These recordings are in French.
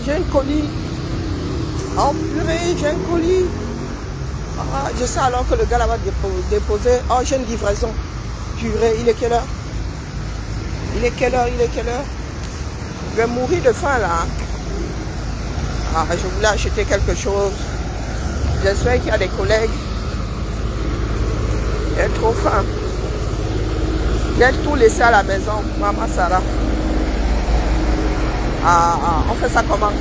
j'ai un colis. Oh purée, j'ai un colis. Ah, je sais alors que le gars là va déposer. Oh, j'ai une livraison. Purée, il est quelle heure? Il est quelle heure? Il est quelle heure? Je vais mourir de faim là. Ah, je voulais acheter quelque chose. J'espère qu'il y a des collègues. J'ai trop faim. J'ai tout laissé à la maison, maman Sarah. Ah, on fait ça comment?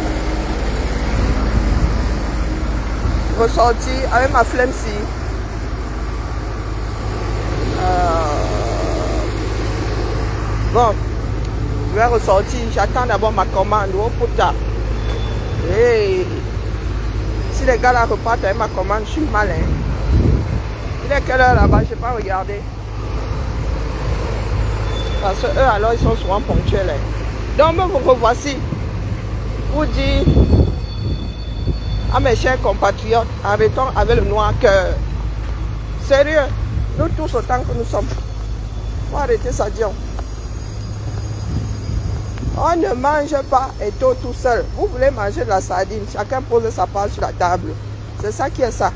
Ressorti avec ma flemme si. Bon, je vais ressortir. J'attends d'abord ma commande. Oh putain. Hey. Si les gars là repartent avec ma commande, je suis malin. Il est quelle heure là-bas? Je n'ai pas regardé. Parce que eux alors ils sont souvent ponctuels. Donc me revoici pour dire à mes chers compatriotes, arrêtons avec le noir cœur. Sérieux, nous tous autant que nous sommes. Faut arrêter ça, Dion. On ne mange pas et tout seul. Vous voulez manger de la sardine, chacun pose sa part sur la table. C'est ça qui est ça.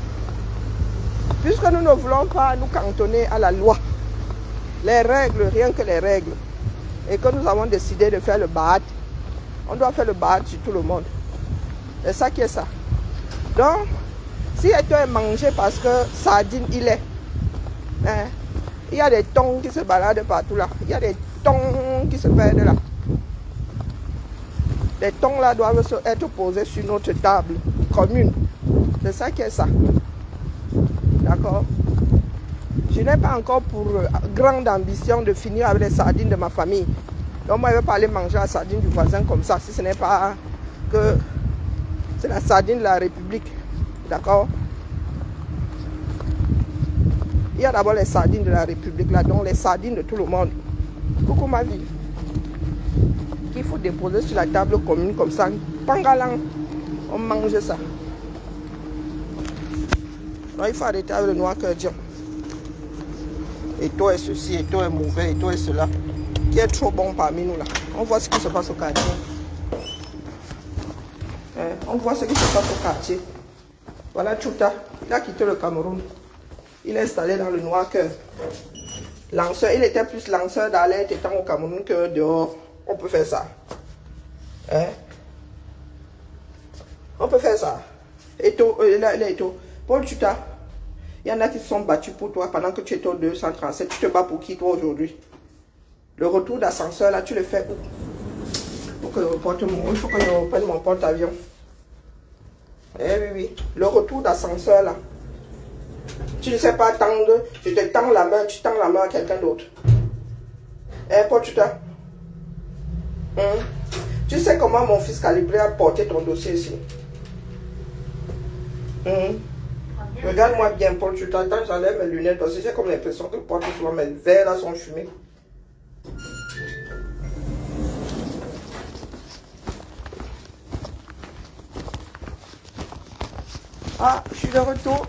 Puisque nous ne voulons pas nous cantonner à la loi, les règles, rien que les règles, et que nous avons décidé de faire le bad, on doit faire le bad sur tout le monde. C'est ça qui est ça. Donc, si tu es mangé parce que sardine il est, hein, il y a des thons qui se baladent partout là. Il y a des thons qui se perdent là. Les thons là doivent être posés sur notre table commune. C'est ça qui est ça. D'accord? Je n'ai pas encore pour grande ambition de finir avec les sardines de ma famille. Donc moi je ne vais pas aller manger la sardine du voisin comme ça, si ce n'est pas que c'est la sardine de la République. D'accord? Il y a d'abord les sardines de la République là, donc les sardines de tout le monde. Coucou ma vie. Qu'il faut déposer sur la table commune comme ça. Pangalang, on mange ça. Donc il faut arrêter avec le noir cœur Dieu. Et toi est ceci, et toi est mauvais, et toi est cela. Qui est trop bon parmi nous là. On voit ce qui se passe au quartier. On voit ce qui se passe au quartier. Voilà Tchouta, il a quitté le Cameroun. Il est installé dans le noir cœur. Lanceur, il était plus lanceur d'alerte étant au Cameroun que dehors. On peut faire ça. Hein? On peut faire ça. Et tout, là, et tout. Paul Tchouta, il y en a qui se sont battus pour toi pendant que tu étais au 237. Tu te bats pour qui toi aujourd'hui? Le retour d'ascenseur là, tu le fais où? Il faut que je reprenne mon porte-avions. Eh oui, oui. Le retour d'ascenseur là. Tu ne sais pas attendre. Je te tends la main, tu tends la main à quelqu'un d'autre. Eh, Paul Tchouta. Tu sais comment mon fils calibré a porté ton dossier ici? Regarde-moi bien, Paul Tchouta. Attends, j'enlève mes lunettes parce que j'ai comme l'impression que porte souvent mes verres là sont fumés. Ah, je suis de retour.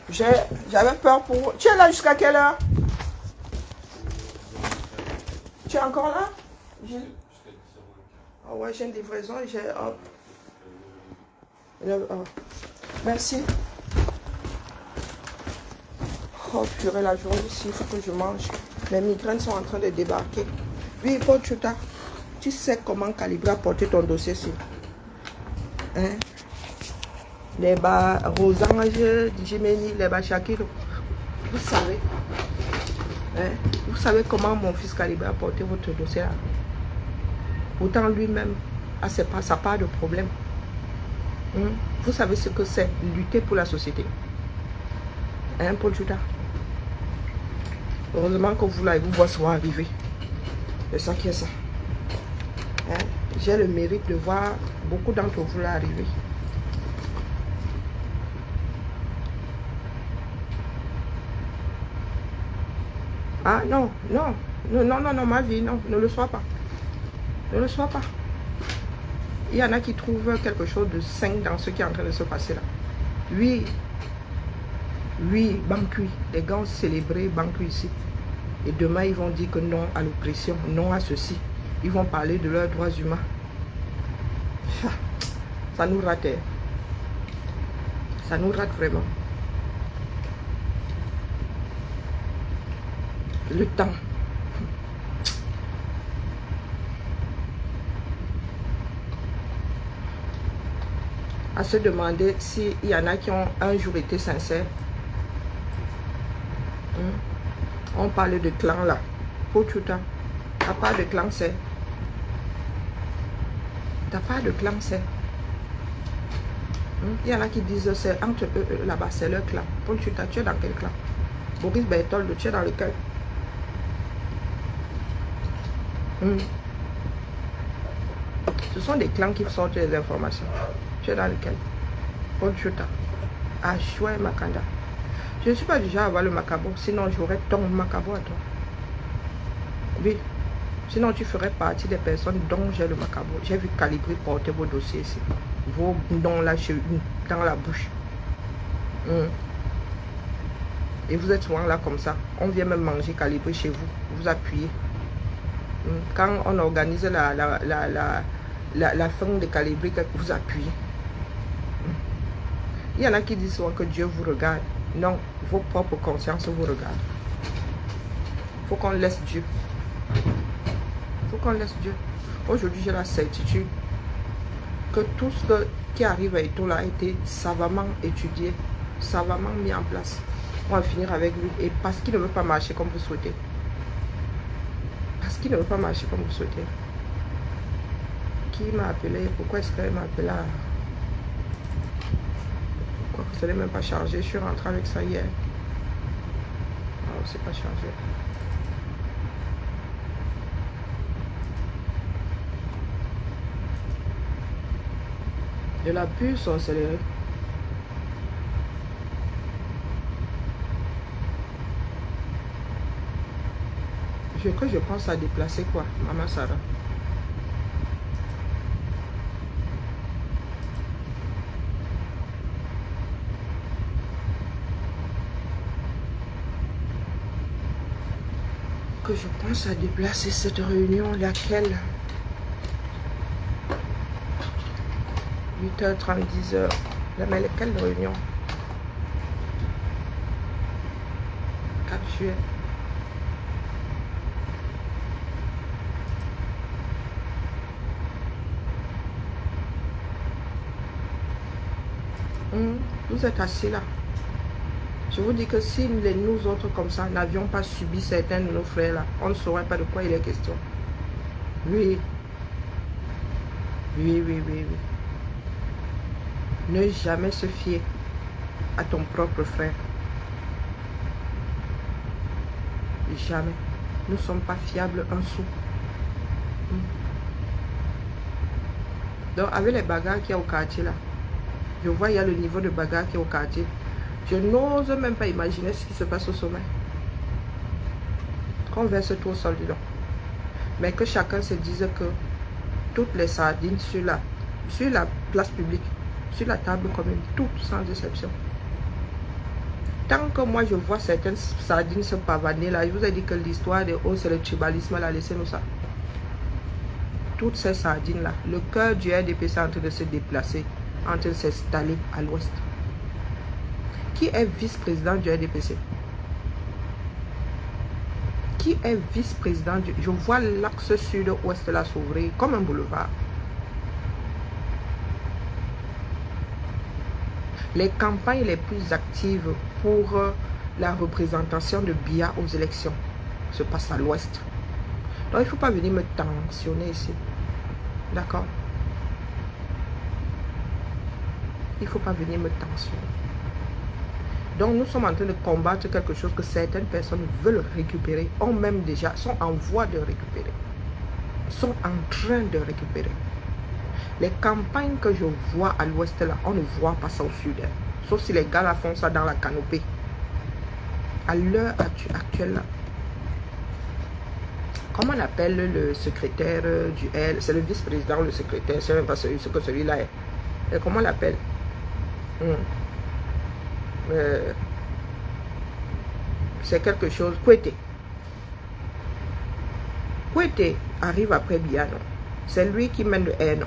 J'avais peur pour... Tu es là jusqu'à quelle heure? Tu es encore là? Ah ouais, j'ai une livraison et j'ai... Merci. Oh purée, la journée ici, il faut que je mange. Les migraines sont en train de débarquer. Oui, Paul Tchouta, tu sais comment calibrer porter ton dossier ici? Hein? Les bas Rosange, Jimeni, les bas Shakir. Vous savez. Hein? Vous savez comment mon fils calibré a porté votre dossier là? Pourtant lui-même a sa part de problème. Vous savez ce que c'est lutter pour la société. Hein, Paul Tchouta? Heureusement que vous là, vous voyez souvent arriver. C'est ça qui est ça. Hein? J'ai le mérite de voir beaucoup d'entre vous là arriver. Ah non, non, non, ma vie, non, ne le sois pas. Ne le sois pas. Il y en a qui trouvent quelque chose de sain dans ce qui est en train de se passer là. Oui, Bankui, les gars ont célébré Bankui ici. Et demain, ils vont dire que non à l'oppression, non à ceci. Ils vont parler de leurs droits humains. Ça nous rate. Ça nous rate vraiment. Le temps. À se demander s'il y en a qui ont un jour été sincères. On parle de clan là. Pour tout le temps. T'as pas de clan, c'est. T'as pas de clan, c'est. Il y en a qui disent c'est entre eux là-bas, c'est leur clan. Pour tu es dans quel clan? Boris Berthold, tu es dans lequel? Ce sont des clans qui sortent les informations. Tu es dans lequel? Paul Chuta. Achoué Makanda. Je ne suis pas déjà à avoir le macabo, sinon j'aurais ton macabo à toi. Oui. Sinon tu ferais partie des personnes dont j'ai le macabo. J'ai vu Calibri porter vos dossiers ici. Vos noms là dans la bouche. Et vous êtes souvent là comme ça. On vient même manger Calibri chez vous. Vous appuyez. Quand on organise la fin de Calibri, vous appuyez. Il y en a qui disent souvent que Dieu vous regarde. Non, vos propres consciences vous regardent. Il faut qu'on laisse Dieu. Il faut qu'on laisse Dieu. Aujourd'hui, j'ai la certitude que tout ce qui arrive à Eto'o a été savamment étudié, savamment mis en place. On va finir avec lui. Et parce qu'il ne veut pas marcher comme vous souhaitez. Parce qu'il ne veut pas marcher comme vous souhaitez. Qui m'a appelé? Pourquoi est-ce qu'elle m'a appelé là? Pourquoi que ce n'est même pas chargé? Je suis rentrée avec ça hier. Oh, c'est pas chargé. De la pure sorcellerie. Que je pense à déplacer quoi, Maman Sarah? Que je pense à déplacer cette réunion, laquelle 8h30, 10h. Mais laquelle réunion? Capture. Vous êtes assis là. Je vous dis que si nous autres comme ça n'avions pas subi certains de nos frères là, on ne saurait pas de quoi il est question. Oui. Oui. Ne jamais se fier à ton propre frère. Jamais. Nous ne sommes pas fiables un sou. Donc avec les bagarres qu'il y a au quartier là, je vois il y a le niveau de bagarre qui est au quartier. Je n'ose même pas imaginer ce qui se passe au sommet. Qu'on verse tout au sol dedans. Mais que chacun se dise que toutes les sardines sur la place publique, sur la table commune, toutes sans exception. Tant que moi je vois certaines sardines se pavaner là, je vous ai dit que l'histoire de c'est le tribalisme là, laissez-nous ça. Toutes ces sardines là, le cœur du RDPC est en train de se déplacer, en train de s'installer à l'ouest. Qui est vice-président du RDPC? Qui est vice-président du... Je vois l'axe sud-ouest là s'ouvrir comme un boulevard. Les campagnes les plus actives pour la représentation de Biya aux élections se passent à l'ouest. Donc il ne faut pas venir me tensionner ici. D'accord? Il ne faut pas venir me tensionner. Donc nous sommes en train de combattre quelque chose que certaines personnes veulent récupérer, ont même déjà, sont en voie de récupérer, sont en train de récupérer. Les campagnes que je vois à l'ouest là, on ne voit pas ça au sud. Sauf si les gars là font ça dans la canopée. À l'heure actuelle là, comment on appelle le secrétaire du L? C'est le vice-président, le secrétaire, je ne sais même pas ce que celui-là est. Et comment on l'appelle? C'est quelque chose. Kouété arrive après Biya, non? C'est lui qui mène le R, non?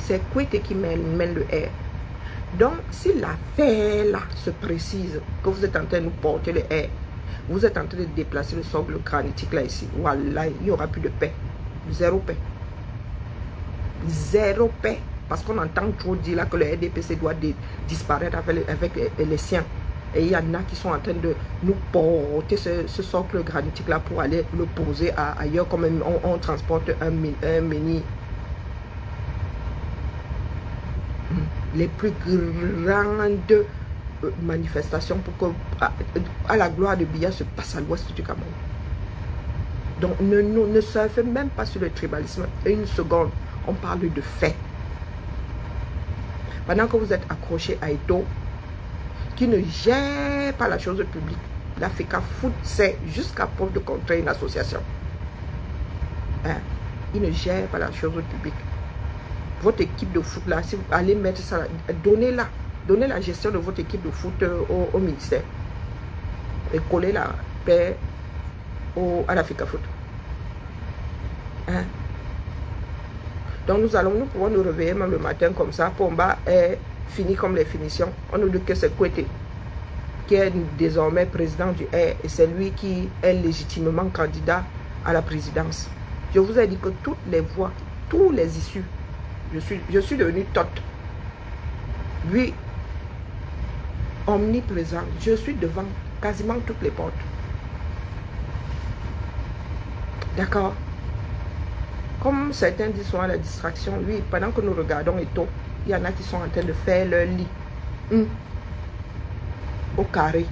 C'est Kouété qui mène le R. Donc, si l'affaire là se précise, que vous êtes en train de nous porter le R, vous êtes en train de déplacer le socle granitique là ici, voilà, il n'y aura plus de paix. Zéro paix. Zéro paix. Parce qu'on entend trop dire là que le RDPC doit disparaître avec les siens. Et il y en a qui sont en train de nous porter ce socle granitique là pour aller le poser ailleurs, comme on transporte un mini. Les plus grandes manifestations pour que à la gloire de Biya se passe à l'ouest du Cameroun. Donc ne surfez même pas sur le tribalisme. Une seconde, on parle de faits. Pendant que vous êtes accroché à Eto, qui ne gère pas la chose publique, l'Africa Foot, c'est jusqu'à preuve de contraire une association. Hein? Il ne gère pas la chose publique. Votre équipe de foot là, si vous allez mettre ça, donnez la gestion de votre équipe de foot au ministère et collez la paix à l'Africa Foot. Hein? Donc nous pouvons nous réveiller même le matin comme ça. Pomba est fini comme les finitions. On nous dit que c'est Kouété qui est désormais président du R et c'est lui qui est légitimement candidat à la présidence. Je vous ai dit que toutes les voix, tous les issues, je suis devenu tote. Lui, omniprésent, je suis devant quasiment toutes les portes. D'accord? Comme certains disent souvent la distraction, lui, pendant que nous regardons Eto, il y en a qui sont en train de faire leur lit. Au carré.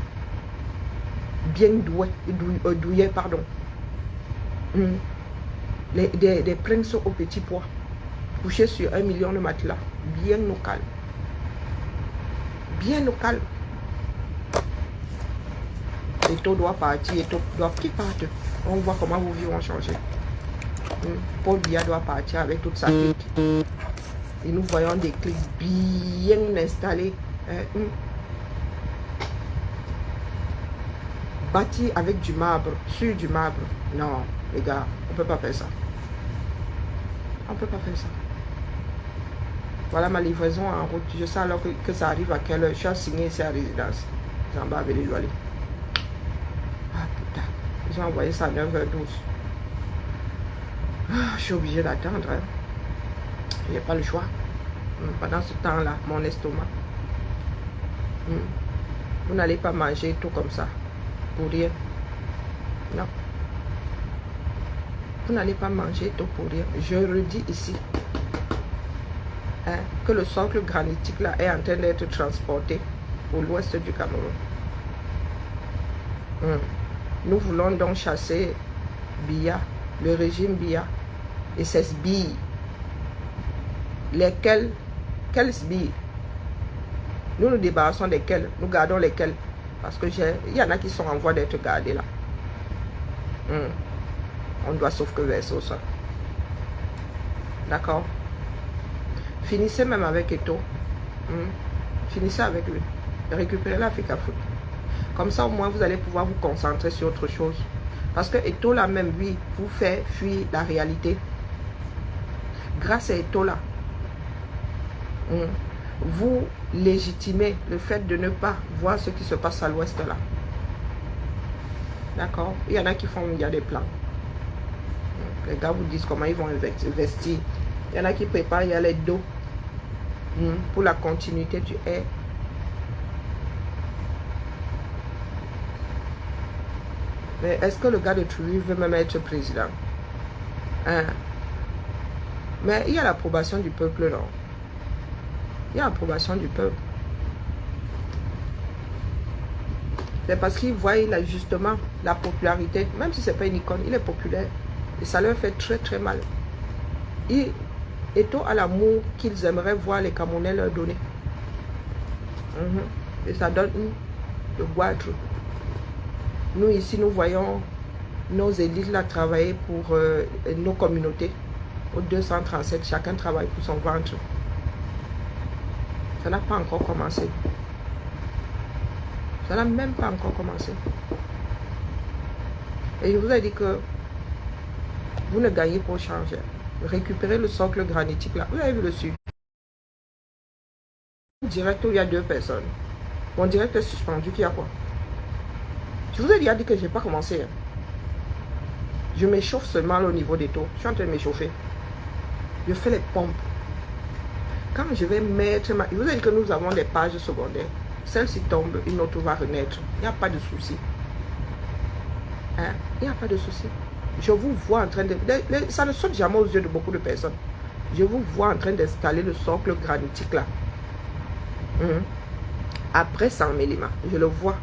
Bien douillet, pardon. Des princes au petit pois. Couché sur 1 million de matelas. Bien au calme. Bien au calme. Eto doit partir. Eto doit qu'il parte. On voit comment vos vies vont changer. Paul Biya doit partir avec toute sa clique. Et nous voyons des clics bien installés. Bâti avec du marbre, sur du marbre. Non, les gars, on ne peut pas faire ça. On ne peut pas faire ça. Voilà ma livraison en route. Je sais alors que ça arrive à quelle heure. Je suis signé ici à résidence. J'en bats avec les loyers. Ah putain. Ils ont envoyé ça à 9h12. Je suis obligé d'attendre. Hein. Il n'y a pas le choix. Pendant ce temps-là, mon estomac. Vous n'allez pas manger tout comme ça. Pour rien. Non. Vous n'allez pas manger tout pour rien. Je redis ici. Hein, que le socle granitique là est en train d'être transporté pour l'ouest du Cameroun. Nous voulons donc chasser Biya, le régime Biya et ses sbilles. Lesquels? Quelles sbilles? Nous nous débarrassons desquels? Nous gardons lesquels? Parce que il y en a qui sont en voie d'être gardés là. On doit sauf que verser ça. D'accord? Finissez même avec Eto. Finissez avec lui. Récupérez l'Africa Foot. Comme ça, au moins, vous allez pouvoir vous concentrer sur autre chose. Parce que Eto là même, lui, vous fait fuir la réalité. Grâce à Eto là, vous légitimez le fait de ne pas voir ce qui se passe à l'ouest là. D'accord? Il y en a qui font, il y a des plans. Les gars vous disent comment ils vont investir. Il y en a qui préparent, il y a les dos pour la continuité du R. Mais est-ce que le gars de Trui veut même être président? Hein? Mais il y a l'approbation du peuple, non? Il y a l'approbation du peuple. C'est parce qu'ils voient là, justement la popularité. Même si ce n'est pas une icône, il est populaire. Et ça leur fait très très mal. Eto à l'amour qu'ils aimeraient voir les Camerounais leur donner. Et ça donne le goitre. Nous ici, nous voyons nos élites là travailler pour nos communautés. Au 237, chacun travaille pour son ventre. Ça n'a pas encore commencé. Ça n'a même pas encore commencé. Et je vous ai dit que vous ne gagnez pas au change. Récupérez le socle granitique là. Vous avez vu le sud. Direct où il y a 2 personnes. Mon direct est suspendu, qu'il y a quoi? Je vous ai déjà dit que je n'ai pas commencé. Hein. Je m'échauffe seulement au niveau des taux. Je suis en train de m'échauffer. Je fais les pompes. Quand je vais mettre ma... Je vous ai dit que nous avons des pages secondaires. Celle-ci tombe, une autre va renaître. Il n'y a pas de souci. Hein? Il n'y a pas de souci. Je vous vois en train de... Ça ne saute jamais aux yeux de beaucoup de personnes. Je vous vois en train d'installer le socle granitique là. Après 100 mm, je le vois.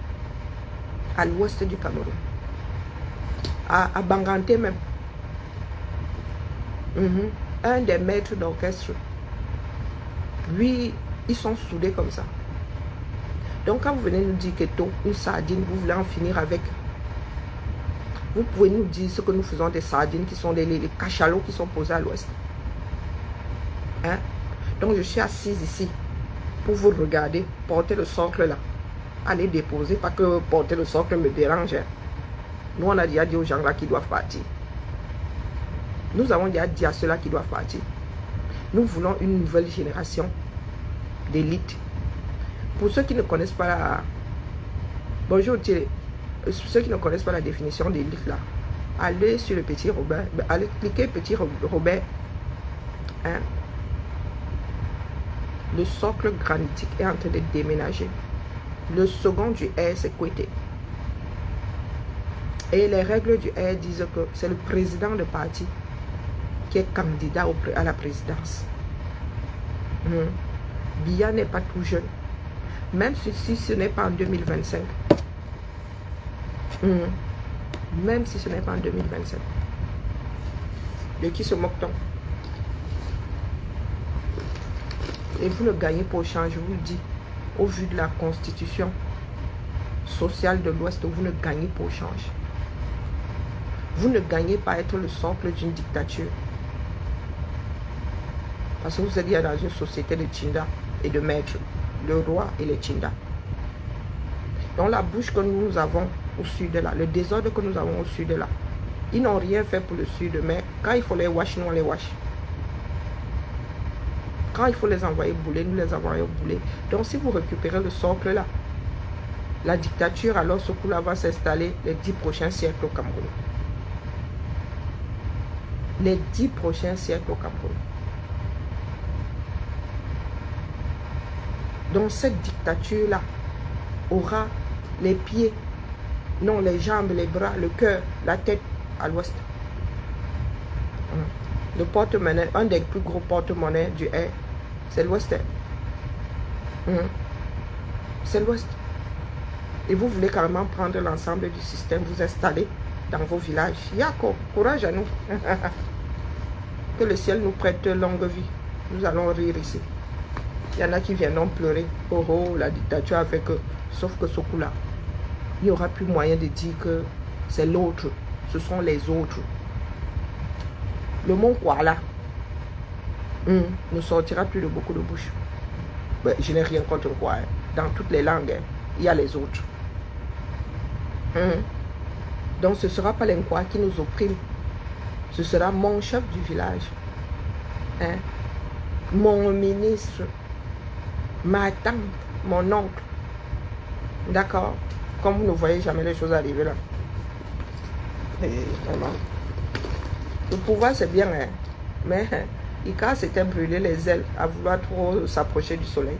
À l'ouest du Cameroun. À Banganté même. Un des maîtres d'orchestre. Lui, ils sont soudés comme ça. Donc quand vous venez nous dire que une sardine, vous voulez en finir avec. Vous pouvez nous dire ce que nous faisons des sardines qui sont les cachalots qui sont posés à l'ouest. Hein? Donc je suis assise ici pour vous regarder, porter le socle là. Allez déposer, pas que porter le socle me dérange. Hein. Nous on a déjà dit aux gens là qui doivent partir. Nous avons déjà dit à ceux-là qui doivent partir. Nous voulons une nouvelle génération d'élite. Pour ceux qui ne connaissent pas la... Bonjour Thierry. Ceux qui ne connaissent pas la définition d'élite là, allez sur le petit Robert, allez cliquer petit Robert. Hein? Le socle granitique est en train de déménager. Le second du R, c'est Kouété. Et les règles du R disent que c'est le président de parti qui est candidat à la présidence. Biya n'est pas tout jeune. Même si ce n'est pas en 2025. Même si ce n'est pas en 2025. De qui se moque-t-on? Et vous ne gagnez pas au change, je vous le dis. Au vu de la constitution sociale de l'Ouest, vous ne gagnez pas au change. Vous ne gagnez pas à être le socle d'une dictature. Parce que vous êtes dans une société de Tchinda et de maîtres. Le roi et les Tchinda. Donc la bouche que nous avons au sud de là, le désordre que nous avons au sud de là, ils n'ont rien fait pour le sud, mais quand il faut les wash, nous on les wash. Quand il faut les envoyer bouler, nous les envoyons bouler. Donc si vous récupérez le socle là, la dictature alors ce coup-là va s'installer les 10 prochains siècles au Cameroun. Les 10 prochains siècles au Cameroun. Donc cette dictature-là aura les pieds, non les jambes, les bras, le cœur, la tête à l'ouest. Le porte-monnaie, un des plus gros porte-monnaie du R, c'est l'ouest. C'est l'ouest. Et vous voulez carrément prendre l'ensemble du système, vous installer dans vos villages. Yako, courage à nous. Que le ciel nous prête longue vie. Nous allons rire ici. Il y en a qui viendront pleurer. Oh oh, la dictature a fait que... Sauf que ce coup-là, il n'y aura plus moyen de dire que c'est l'autre. Ce sont les autres. Le mot quoi là ne sortira plus de beaucoup de bouches. Ben, je n'ai rien contre quoi. Hein. Dans toutes les langues, hein, il y a les autres. Donc ce ne sera pas l'Inquois qui nous opprime. Ce sera mon chef du village. Hein? Mon ministre. Ma tante. Mon oncle. D'accord? Comme vous ne voyez jamais les choses arriver là. Et vraiment. Le pouvoir c'est bien, hein? Mais Ika s'était brûlé les ailes à vouloir trop s'approcher du soleil.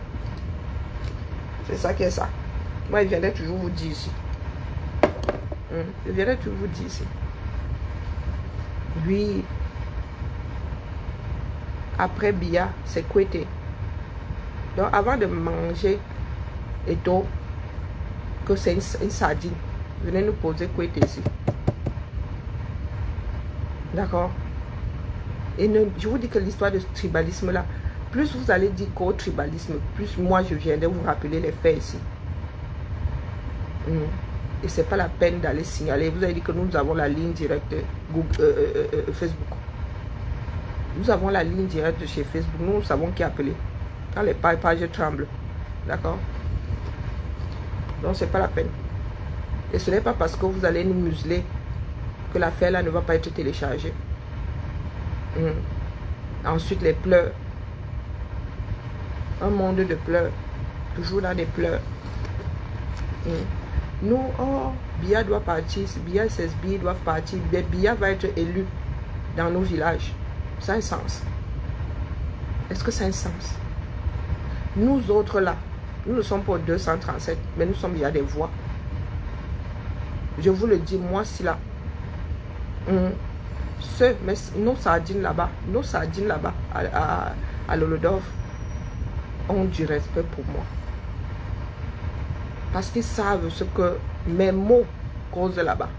C'est ça qui est ça. Moi, je viendrai toujours vous dire ici. Je viendrai toujours vous dire ici. Lui, après Biya, c'est Kouété. Donc, avant de manger Eto, que c'est une sardine, venez nous poser Kouété ici. D'accord? Et je vous dis que l'histoire de ce tribalisme là, plus vous allez dire qu'au tribalisme, plus moi je viendrai vous rappeler les faits ici. Et c'est pas la peine d'aller signaler. Vous avez dit que nous avons la ligne directe Facebook. Nous avons la ligne directe de chez Facebook. Nous savons qui appeler. Quand les pages tremblent. D'accord? Donc c'est pas la peine. Et ce n'est pas parce que vous allez nous museler que l'affaire là ne va pas être téléchargée. Ensuite les pleurs. Un monde de pleurs. toujours dans des pleurs. Nous, oh, Biya doit partir, Biya et ses billes doivent partir, Biya va être élu dans nos villages. Ça a un sens. Est-ce que ça a un sens? Nous autres là, nous ne sommes pas 237, mais nous sommes, il y a des voix. Je vous le dis, moi, si là, mais nos sardines là-bas, à l'Olodov, ont du respect pour moi. Parce qu'ils savent ce que mes mots causent là-bas.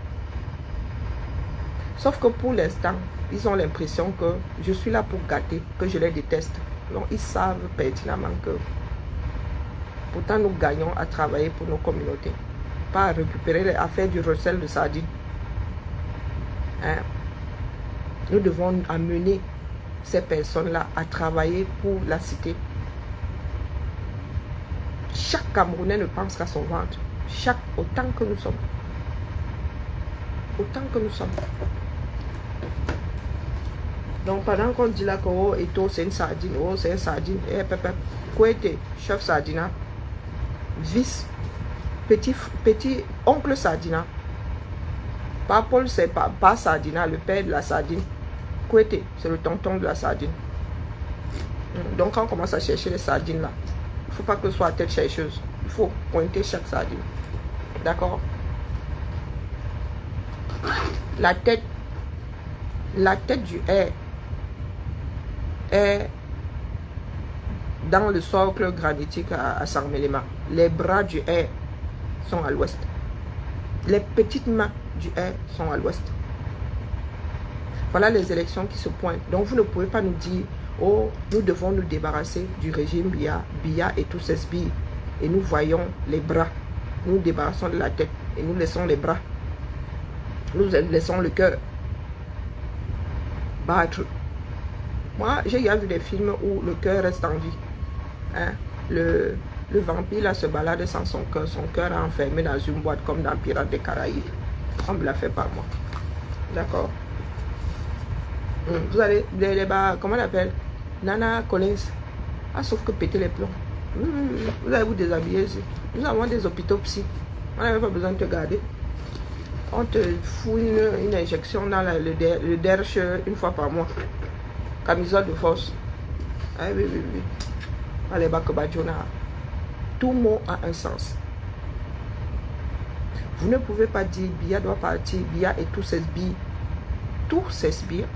Sauf que pour l'instant, ils ont l'impression que je suis là pour gâter, que je les déteste. Donc, ils savent pertinemment que pourtant nous gagnons à travailler pour nos communautés. Pas à récupérer, à faire du recel de sardines. Hein? Nous devons amener ces personnes-là à travailler pour la cité. Chaque Camerounais ne pense qu'à son ventre. Autant que nous sommes. Autant que nous sommes. Donc pendant qu'on dit là que oh, Eto c'est une sardine, oh c'est une sardine, eh pep, Kouete, chef sardina, vice, petit oncle sardina. Pas Paul, c'est pas sardina, le père de la sardine. Kouete, c'est le tonton de la sardine. Donc quand on commence à chercher les sardines là, il ne faut pas que ce soit à tête chercheuse. Il faut pointer chaque sardine. D'accord? La tête du air est dans le socle granitique à Sarmelema. Les bras du air sont à l'ouest. Les petites mains du air sont à l'ouest. Voilà les élections qui se pointent. Donc vous ne pouvez pas nous dire oh, nous devons nous débarrasser du régime Biya et tous ses billes. Et nous voyons les bras. Nous nous débarrassons de la tête et nous laissons les bras. Nous laissons le cœur battre. Moi, j'ai déjà vu des films où le cœur reste en vie. Hein? Le vampire là se balade sans son cœur est enfermé dans une boîte comme dans Pirates des Caraïbes. On me l'a fait par moi. D'accord? Vous allez, comment on appelle? Nana Collins. Ah, sauf que péter les plombs. Vous allez vous déshabiller ici. Nous avons des hôpitaux psy. On n'avait pas besoin de te garder. On te fout une injection dans le derche une fois par mois. Camisole de force. Ah, oui. Allez, Bakobadjona. Tout mot a un sens. Vous ne pouvez pas dire Biya doit partir, Biya et tous ses billes. Tous ses billes.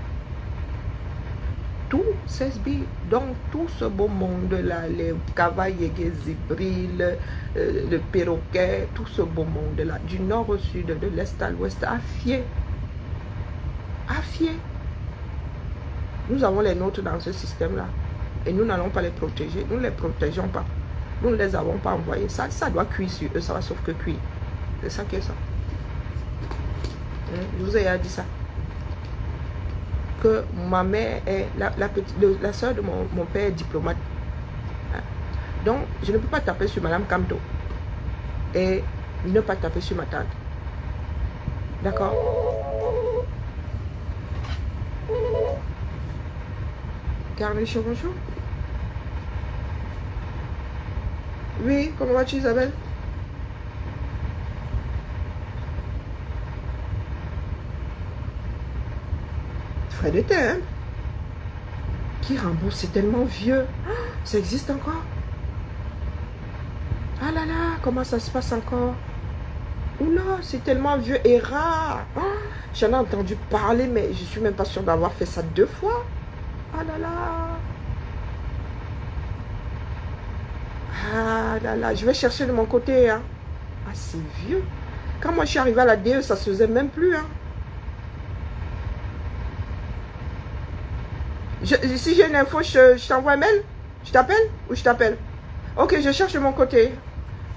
Tous ces billes, donc tout ce beau monde-là, les cavaliers, Zibril, le perroquet, tout ce beau monde-là, du nord au sud, de l'est à l'ouest, à fier. Nous avons les nôtres dans ce système-là et nous n'allons pas les protéger, nous ne les protégeons pas. Nous ne les avons pas envoyés. Ça doit cuire sur eux, ça va sauf que cuire. C'est ça qui est ça. Je vous ai dit ça. Que ma mère est la soeur de mon père est diplomate. Donc, je ne peux pas taper sur Madame Kamto et ne pas taper sur ma tante. D'accord? Carnichon, bonjour. Oui, comment vas-tu, Isabelle? Frais de terre, hein? Qui rembourse? C'est tellement vieux. Ça existe encore? Ah là là, comment ça se passe encore? Oula, c'est tellement vieux et rare. J'en ai entendu parler, mais je suis même pas sûre d'avoir fait ça 2 fois. Ah là là. Ah là là, je vais chercher de mon côté. Hein. Ah, c'est vieux. Quand moi je suis arrivée à la DE, ça se faisait même plus. Hein. Si j'ai une info, je t'envoie un mail. Je t'appelle ou je t'appelle? Ok, je cherche de mon côté.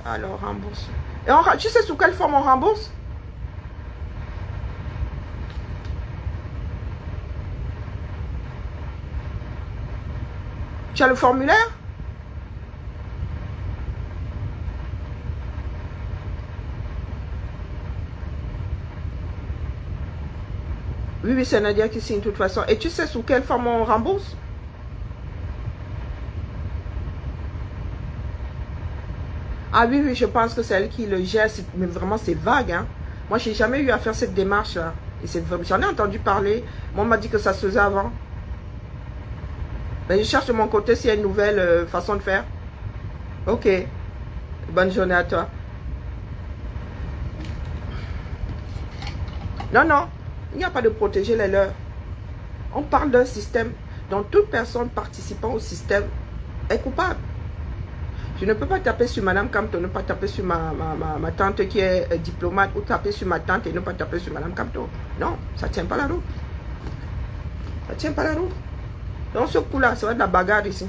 Alors, rembourse. Et tu sais sous quelle forme on rembourse? Tu as le formulaire? Oui, c'est Nadia qui signe de toute façon. Et tu sais sous quelle forme on rembourse? Ah oui, oui, je pense que c'est elle qui le gère, mais vraiment c'est vague. Hein. Moi, j'ai jamais eu à faire cette démarche-là. Et j'en ai entendu parler. Moi, on m'a dit que ça se faisait avant. Mais je cherche de mon côté s'il y a une nouvelle façon de faire. Ok. Bonne journée à toi. Non, non. Il n'y a pas de protéger les leurs. On parle d'un système dont toute personne participant au système est coupable. Je ne peux pas taper sur Madame Camto, ne pas taper sur ma tante qui est diplomate, ou taper sur ma tante et ne pas taper sur Madame Camto. Non, ça ne tient pas la route. Ça ne tient pas la route. Donc ce coup-là, ça va être de la bagarre ici.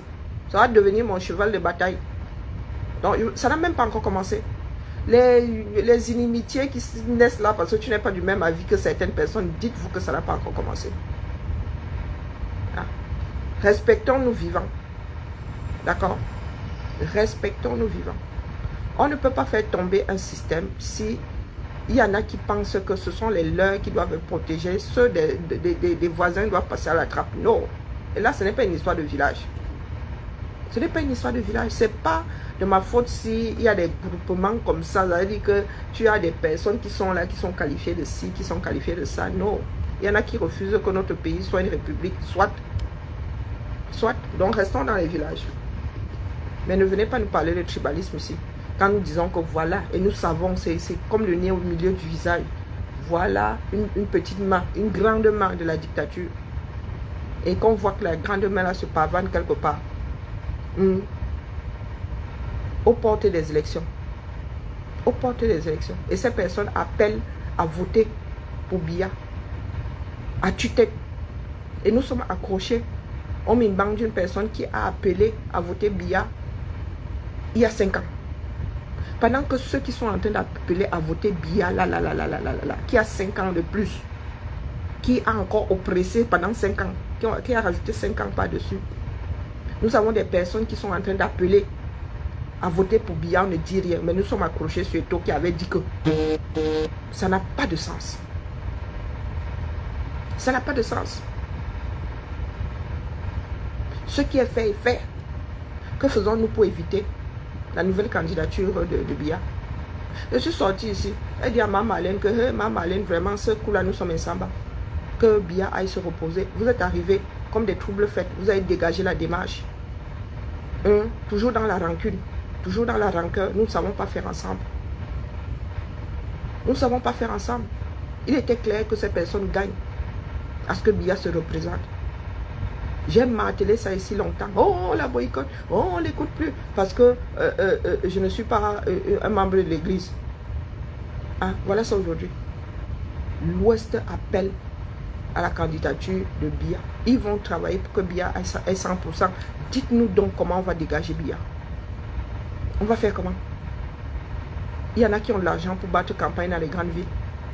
Ça va devenir mon cheval de bataille. Donc ça n'a même pas encore commencé. Les inimitiés qui naissent là parce que tu n'es pas du même avis que certaines personnes, dites-vous que ça n'a pas encore commencé. Ah. Respectons nos vivants. D'accord? Respectons nos vivants. On ne peut pas faire tomber un système si il y en a qui pensent que ce sont les leurs qui doivent protéger, ceux des voisins doivent passer à la trappe. Non. Et là, ce n'est pas une histoire de village. Ce n'est pas une histoire de village. Ce n'est pas de ma faute s'il y a des groupements comme ça. Ça veut dire que tu as des personnes qui sont là, qui sont qualifiées de ci, qui sont qualifiées de ça. Non. Il y en a qui refusent que notre pays soit une république. Soit. Donc, restons dans les villages. Mais ne venez pas nous parler de tribalisme ici. Quand nous disons que voilà, et nous savons, c'est comme le nez au milieu du visage. Voilà une petite main, une grande main de la dictature. Et qu'on voit que la grande main là se pavane quelque part. Aux portes des élections. Aux portes des élections. Et ces personnes appellent à voter pour Biya. À tue-tête. Et nous sommes accrochés. On me banque d'une personne qui a appelé à voter Biya il y a 5 ans. Pendant que ceux qui sont en train d'appeler à voter Biya, qui a 5 ans de plus, qui a encore oppressé pendant 5 ans, qui a rajouté 5 ans par-dessus. Nous avons des personnes qui sont en train d'appeler à voter pour Biya, on ne dit rien, mais nous sommes accrochés sur Eto qui avait dit que ça n'a pas de sens. Ça n'a pas de sens. Ce qui est fait est fait. Que faisons-nous pour éviter la nouvelle candidature de Biya? Je suis sortie ici. Elle dit à Mme Marlène que Mme Marlène, vraiment, ce coup-là, nous sommes ensemble. Que Biya aille se reposer. Vous êtes arrivés comme des troubles faits. Vous avez dégagé la démarche. Toujours dans la rancune. Toujours dans la rancœur. Nous ne savons pas faire ensemble. Nous ne savons pas faire ensemble. Il était clair que ces personnes gagnent à ce que Biya se représente. J'aime marteler ça ici longtemps. Oh, on la boycotte. Oh, on ne l'écoute plus. Parce que je ne suis pas un membre de l'église. Hein, voilà ça aujourd'hui. L'Ouest appelle à la candidature de Biya. Ils vont travailler pour que Biya ait 100%. Dites-nous donc comment on va dégager Biya. On va faire comment? Il y en a qui ont de l'argent pour battre campagne dans les grandes villes.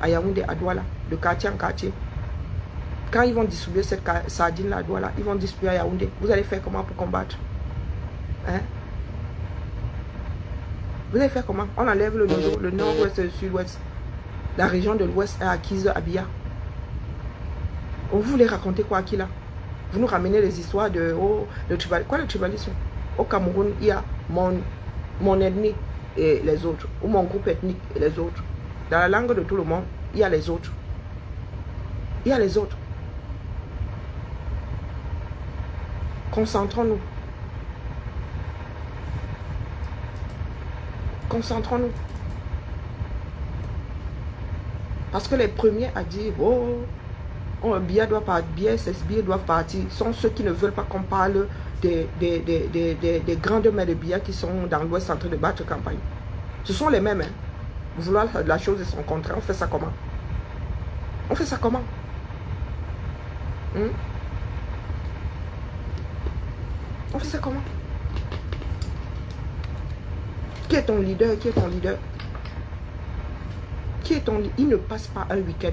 À Yaoundé, à Douala, de quartier en quartier. Quand ils vont distribuer cette sardine-là à Douala, ils vont distribuer à Yaoundé. Vous allez faire comment pour combattre? Hein? Vous allez faire comment? On enlève le nord-ouest et le sud-ouest. La région de l'ouest est acquise à Biya. Vous voulez raconter quoi à qui là? Vous nous ramenez les histoires de le tribalisme. Quoi le tribalisme? Au Cameroun, il y a mon ethnie et les autres. Ou mon groupe ethnique et les autres. Dans la langue de tout le monde, il y a les autres. Il y a les autres. Concentrons-nous. Concentrons-nous. Parce que les premiers à dire, Biya doit partir, Biya, SSB doivent partir, sont ceux qui ne veulent pas qu'on parle des grandes mères de Biya qui sont dans l'Ouest en train de battre campagne. Ce sont les mêmes. Hein. Vouloir la chose et son contraire, on fait ça comment? On fait ça comment? On fait ça comment? Qui est ton leader? Qui est ton leader? Qui est ton leader? Il ne passe pas un week-end.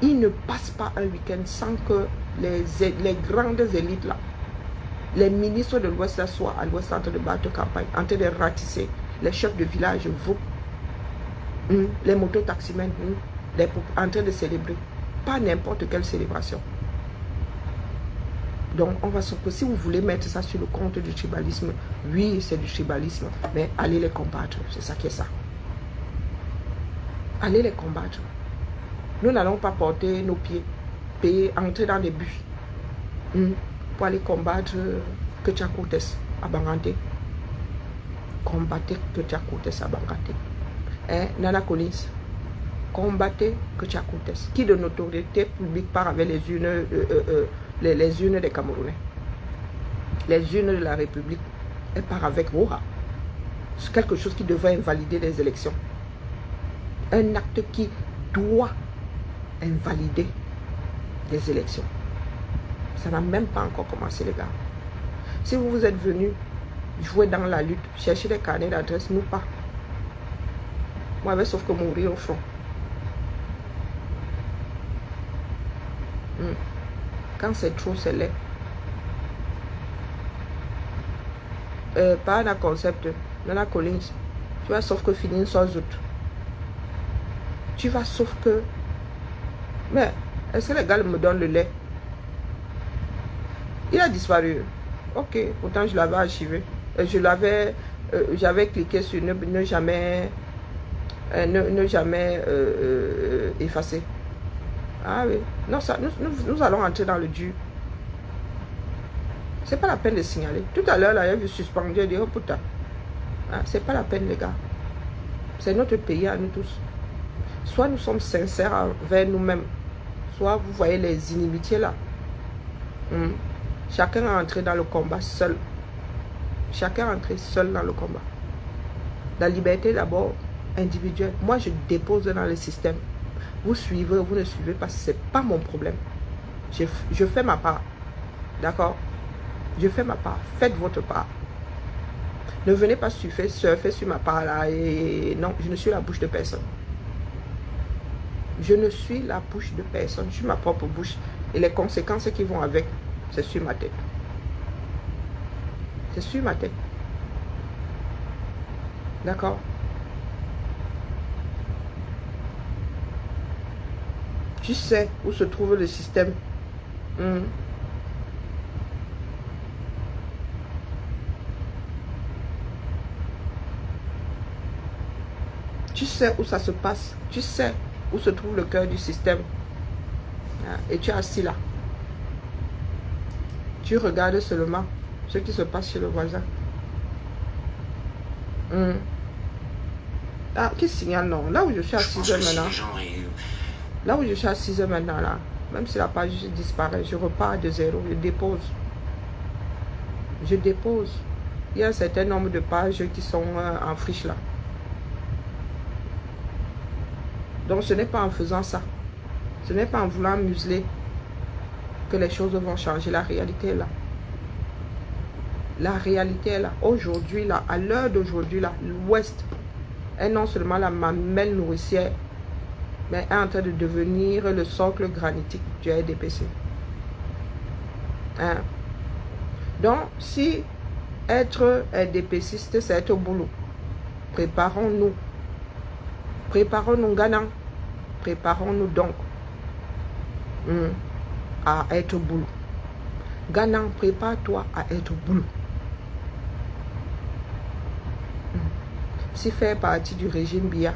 Il ne passe pas un week-end sans que les grandes élites là, les ministres de l'Ouest là soient à l'Ouest en train de battre campagne, en train de ratisser les chefs de village, vous, les mototaximens, en train de célébrer. Pas n'importe quelle célébration. Donc, on va se poser, si vous voulez mettre ça sur le compte du tribalisme, oui, c'est du tribalisme, mais allez les combattre, c'est ça qui est ça. Allez les combattre. Nous n'allons pas porter nos pieds, payer, entrer dans des bus pour aller combattre Ketia Cortez à Banganté. Combattez Ketia Cortez à Banganté. Nana Collins, combattez Ketia Cortez. Qui de notoriété publique part avec les urnes, les urnes des Camerounais? Les urnes de la République, elle part avec Roha. C'est quelque chose qui devrait invalider les élections. Un acte qui doit invalider les élections. Ça n'a même pas encore commencé, les gars. Si vous êtes venus jouer dans la lutte, chercher des carnets d'adresse, nous pas. Moi, sauf que mourir au front. Quand c'est trop, c'est laid. Pas un concept. Nana Collins, tu vas sauf que finir sans autres. Tu vas sauf que... Mais, est-ce que les gars me donnent le lait? Il a disparu. Ok, pourtant je l'avais archivé. J'avais cliqué sur ne jamais effacer. Ah oui. Non, ça, nous allons entrer dans le dur. C'est pas la peine de signaler. Tout à l'heure, là, il y a vu suspendu. Il a dit, oh putain. Ah, c'est pas la peine, les gars. C'est notre pays à nous tous. Soit nous sommes sincères envers nous-mêmes, soit vous voyez les inimitiés là. Chacun est entré dans le combat seul. Chacun est entré seul dans le combat. La liberté d'abord individuelle. Moi, je dépose dans le système. Vous suivez, vous ne suivez pas, c'est pas mon problème. Je fais ma part. D'accord? Je fais ma part. Faites votre part. Ne venez pas surfer sur ma part là. Et non, je ne suis la bouche de personne. Je ne suis la bouche de personne. Je suis ma propre bouche. Et les conséquences qui vont avec, c'est sur ma tête. C'est sur ma tête. D'accord? Tu sais où se trouve le système. Tu sais où ça se passe. Tu sais où se trouve le cœur du système. Et tu es assis là. Tu regardes seulement ce qui se passe chez le voisin. Ah, qui signale non? Là où je suis à 6 heures maintenant. Là où je suis à 6 heures maintenant, là. Même si la page disparaît, je repars de zéro. Je dépose. Je dépose. Il y a un certain nombre de pages qui sont en friche là. Donc ce n'est pas en faisant ça. Ce n'est pas en voulant museler que les choses vont changer. La réalité est là. La réalité est là. Aujourd'hui, là, à l'heure d'aujourd'hui, là, l'Ouest est non seulement la mamelle nourricière, mais est en train de devenir le socle granitique du RDPC. Hein? Donc, si être RDPCiste, c'est être au boulot, préparons-nous. Préparons-nous, gagnants. Préparons-nous donc à être au boulot. Gagnant, prépare-toi à être au boulot. Si faire partie du régime Biya,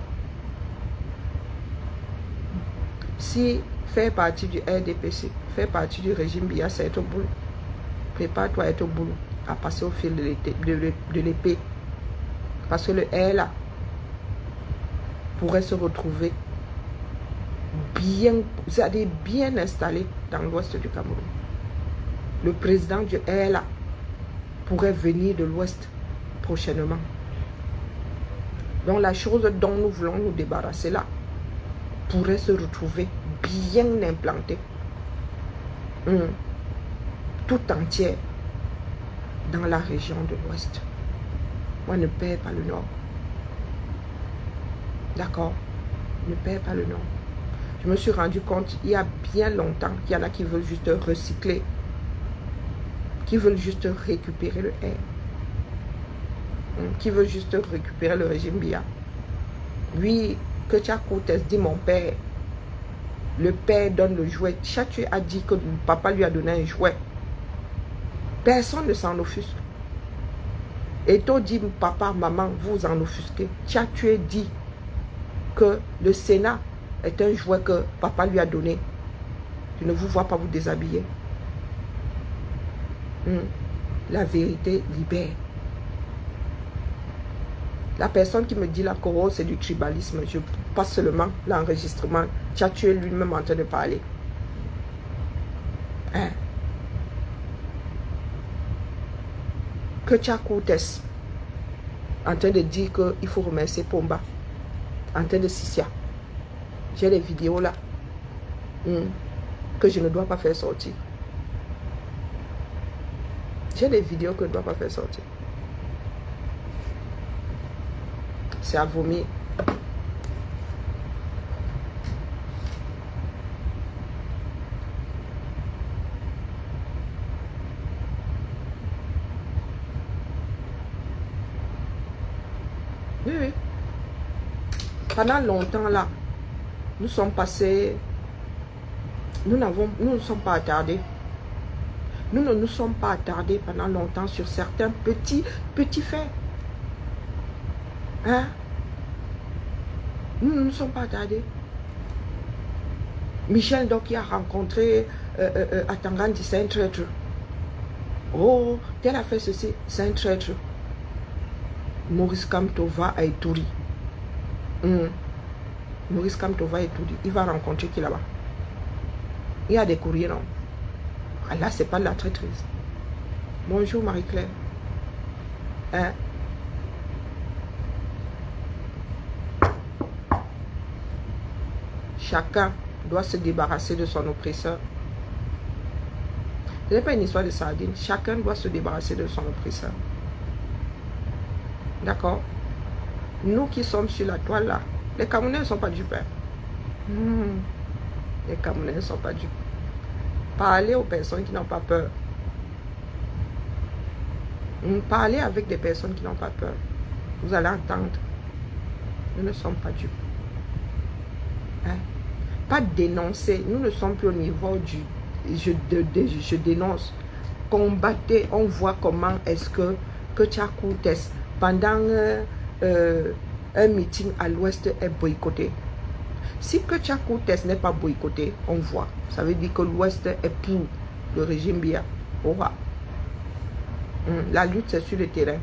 si faire partie du RDPC, faire partie du régime Biya, c'est être au boulot. Prépare-toi à être au boulot, à passer au fil de l'épée. Parce que le R là pourrait se retrouver bien installé dans l'ouest du Cameroun. Le président du R là pourrait venir de l'ouest prochainement. Donc la chose dont nous voulons nous débarrasser là pourrait se retrouver bien implantée, tout entière dans la région de l'ouest. Moi, ne perds pas le nord. D'accord? Ne perds pas le nord. Je me suis rendu compte il y a bien longtemps qu'il y en a qui veulent juste recycler, qui veulent juste récupérer le R, qui veulent juste récupérer le régime Biya. Oui, Ketia Cortez dit mon père. Le père donne le jouet. Tchatchu a dit que papa lui a donné un jouet. Personne ne s'en offusque. Et toi dit, papa, maman, vous en offusquez. Tu es dit que le Sénat est un jouet que papa lui a donné. Je ne vous vois pas vous déshabiller. La vérité libère. La personne qui me dit la coro, c'est du tribalisme. Je passe seulement l'enregistrement. Tu as tué lui-même en train de parler. Hein? Que Tchakoutes en train de dire qu'il faut remercier Pomba. En train de Sissia. J'ai les vidéos là. Que je ne dois pas faire sortir. J'ai des vidéos que je ne dois pas faire sortir. C'est à vomir. Oui, oui. Pendant longtemps là, nous sommes passés, nous ne sommes pas attardés. Nous ne nous sommes pas attardés pendant longtemps sur certains petits faits. Hein? Nous ne nous sommes pas attardés. Michel donc qui a rencontré Atangandi, c'est un traître. Oh, tel a fait ceci, c'est un traître. Maurice Kamtova à Ituri. Maurice Kamtova à Ituri. Il va rencontrer qui là-bas? Il y a des courriers, non? Ah, là, c'est pas de la traîtrise. Bonjour Marie-Claire. Hein? Chacun doit se débarrasser de son oppresseur. Ce n'est pas une histoire de sardine. Chacun doit se débarrasser de son oppresseur. D'accord? Nous qui sommes sur la toile là, les Camerounais ne sont pas dupes. Les Camerounais ne sont pas dupes. Parlez aux personnes qui n'ont pas peur. Parlez avec des personnes qui n'ont pas peur. Vous allez entendre. Nous ne sommes pas dupes. Hein? Pas dénoncer. Nous ne sommes plus au niveau du je dénonce. Combattez. On voit comment est-ce que Tchakoutes pendant un meeting à l'ouest est boycotté. Si Tchakoutes n'est pas boycotté, on voit. Ça veut dire que l'ouest est pour le régime Biya. La lutte c'est sur le terrain.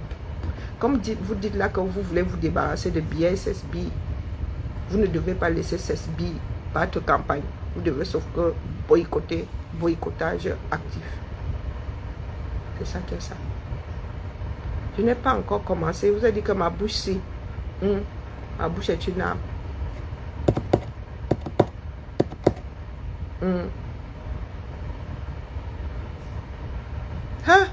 Comme vous dites là que vous voulez vous débarrasser de Biya et SSB, vous ne devez pas laisser SSB battre campagne. Vous devez sauf que boycotter, boycottage actif. C'est ça qui est ça. Je n'ai pas encore commencé. Vous avez dit que ma bouche si. Ma bouche est une âme. Hein?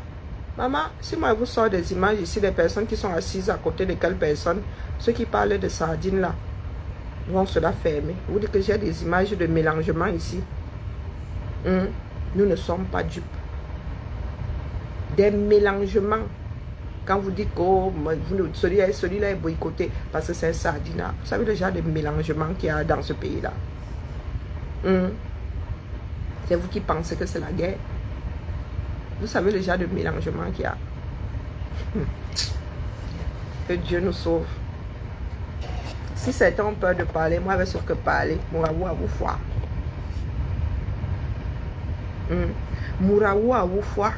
Maman, si moi je vous sors des images ici, des personnes qui sont assises à côté de quelles personnes, ceux qui parlent de sardines là, vont se la fermer. Vous dites que j'ai des images de mélangement ici. Nous ne sommes pas dupes. Des mélangements. Quand vous dites que celui-là est boycotté parce que c'est un sardinat. Vous savez le genre de mélangement qu'il y a dans ce pays-là. C'est vous qui pensez que c'est la guerre. Vous savez le genre de mélangement qu'il y a. Que Dieu nous sauve. Si certains ont peur de parler, moi, je vais sauf que parler. Mouraou à vous foi. Mouraou à vous foi.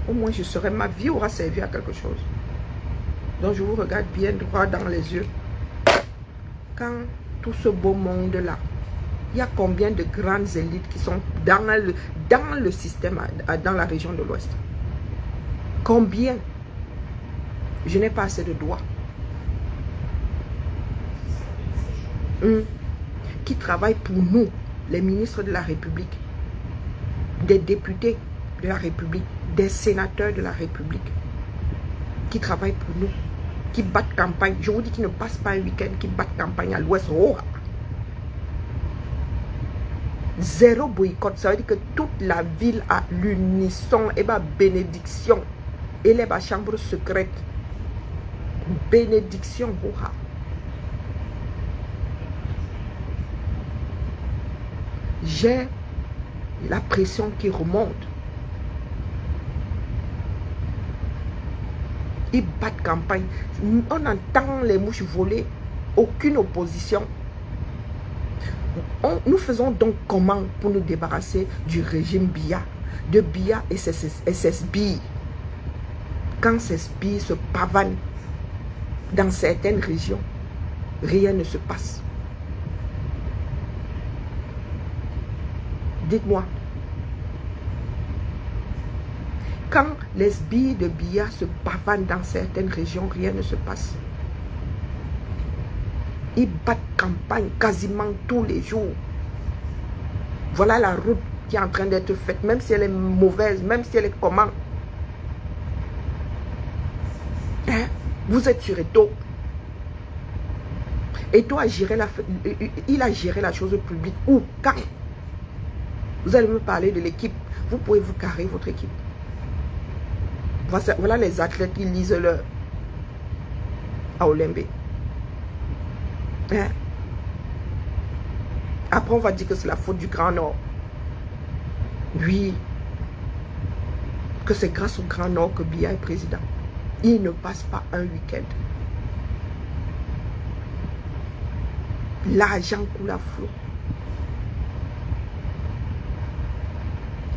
Au moins, ma vie aura servi à quelque chose. Donc, je vous regarde bien droit dans les yeux. Quand tout ce beau monde-là, il y a combien de grandes élites qui sont dans le système, dans la région de l'Ouest? Combien? Je n'ai pas assez de doigts. Qui travaillent pour nous, les ministres de la République, des députés de la République, des sénateurs de la République, qui travaillent pour nous, qui battent campagne. Je vous dis qu'ils ne passent pas un week-end, qui battent campagne à l'Ouest. Zéro boycott, ça veut dire que toute la ville a l'unisson et ma bénédiction. Et les chambres secrètes. Bénédiction. J'ai la pression qui remonte. Ils battent campagne. On entend les mouches voler. Aucune opposition. Nous faisons donc comment pour nous débarrasser du régime Biya, de Biya et ses sbires. Quand ces sbires se pavanent dans certaines régions, rien ne se passe. Dites-moi. Quand les sbires de Biya se pavanent dans certaines régions, rien ne se passe. Ils battent campagne quasiment tous les jours. Voilà la route qui est en train d'être faite, même si elle est mauvaise, même si elle est comment. Hein? Vous êtes sur Eto. Eto a géré il a géré la chose publique. Où? Quand? Vous allez me parler de l'équipe. Vous pouvez vous carrer votre équipe. Voilà les athlètes qui lisent leur à Olembe. Hein? Après, on va dire que c'est la faute du Grand Nord. Oui. Que c'est grâce au Grand Nord que Biya est président. Il ne passe pas un week-end. L'argent coule à flot.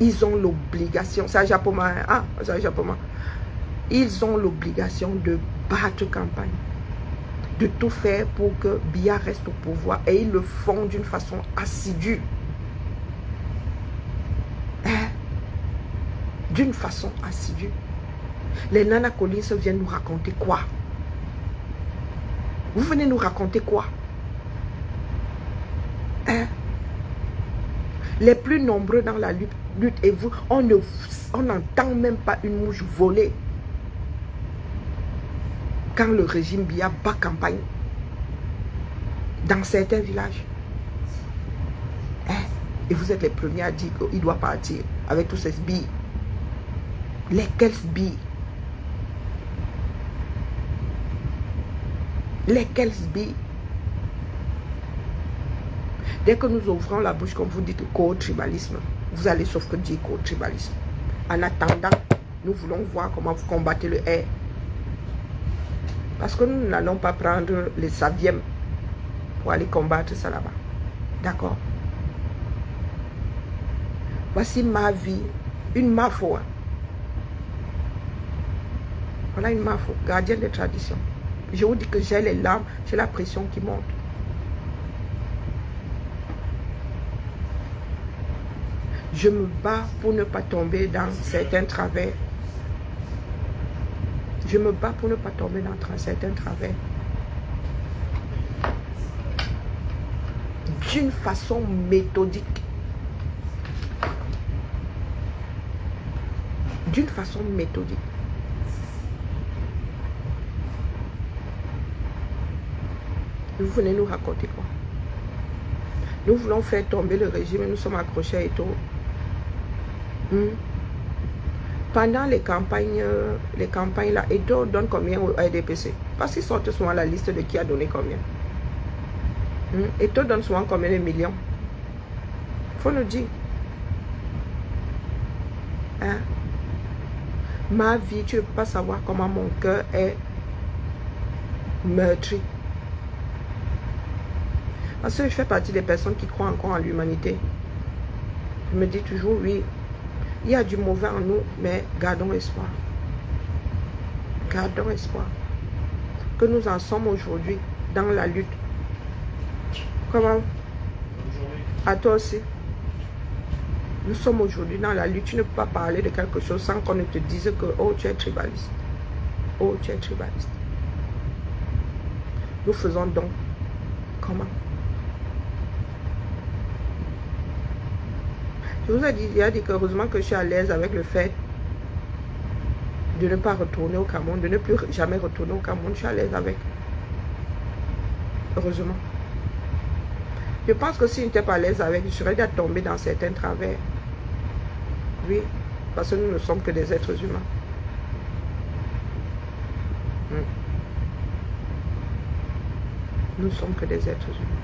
Ils ont l'obligation, c'est à Japoma, hein? C'est à Japoma. Ils ont l'obligation de battre campagne, de tout faire pour que Biya reste au pouvoir, et ils le font d'une façon assidue. Hein? D'une façon assidue. Les Nana Collins viennent nous raconter quoi? Vous venez nous raconter quoi? Hein? Les plus nombreux dans la lutte et vous, on n'entend même pas une mouche voler quand le régime Biya bat campagne dans certains villages. Hein? Et vous êtes les premiers à dire qu'il doit partir avec tous ces sbires. Lesquels sbires? Lesquels sbires? Dès que nous ouvrons la bouche, comme vous dites, co-tribalisme, vous allez sauf que dire co-tribalisme. En attendant, nous voulons voir comment vous combattez le R. Parce que nous n'allons pas prendre les Savièmes pour aller combattre ça là-bas. D'accord? Voici ma vie, une mafo. Voilà une mafo, gardienne des traditions. Je vous dis que j'ai les larmes, j'ai la pression qui monte. Je me bats pour ne pas tomber dans certains travers. Je me bats pour ne pas tomber dans certains travers. D'une façon méthodique. D'une façon méthodique. Vous venez nous raconter quoi? Nous voulons faire tomber le régime et nous sommes accrochés à Eto. Pendant les campagnes là, Eto donne combien au RDPC? Parce qu'ils sortent souvent la liste de qui a donné combien. Eto donne souvent combien de millions? Il faut nous dire. Hein? Ma vie, tu ne peux pas savoir comment mon cœur est meurtri. Parce que je fais partie des personnes qui croient encore en l'humanité. Je me dis toujours, oui, il y a du mauvais en nous, mais gardons espoir. Gardons espoir. Que nous en sommes aujourd'hui dans la lutte. Comment? À toi aussi. Nous sommes aujourd'hui dans la lutte. Tu ne peux pas parler de quelque chose sans qu'on ne te dise que, oh, tu es tribaliste. Oh, tu es tribaliste. Nous faisons donc comment? Je vous ai dit, il a dit qu'heureusement que je suis à l'aise avec le fait de ne pas retourner au Cameroun, de ne plus jamais retourner au Cameroun. Je suis à l'aise avec. Heureusement. Je pense que si je n'étais pas à l'aise avec, je serais déjà tombé dans certains travers. Oui, parce que nous ne sommes que des êtres humains. Nous ne sommes que des êtres humains.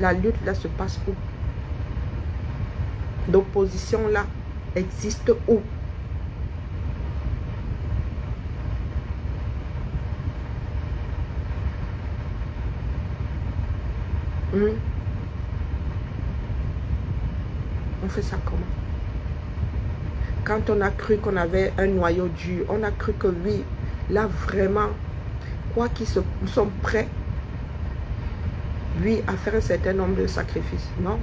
La lutte là se passe où? L'opposition là existe où? On fait ça comment? Quand on a cru qu'on avait un noyau dur, on a cru que oui, là vraiment, quoi qu'ils sont prêts, oui, à faire un certain nombre de sacrifices. Non,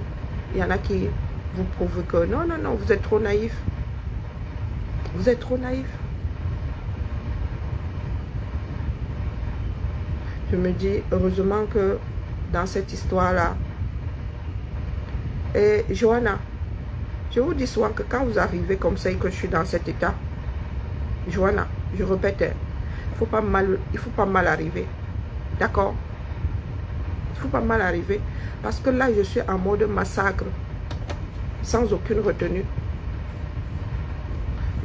il y en a qui vous prouvent que non, non, non, vous êtes trop naïf. Vous êtes trop naïf. Je me dis, heureusement que dans cette histoire-là, et Johanna, je vous dis souvent que quand vous arrivez comme ça et que je suis dans cet état, Johanna, je répète, il ne faut pas mal arriver. D'accord? Il ne faut pas mal arriver. Parce que là, je suis en mode massacre, sans aucune retenue.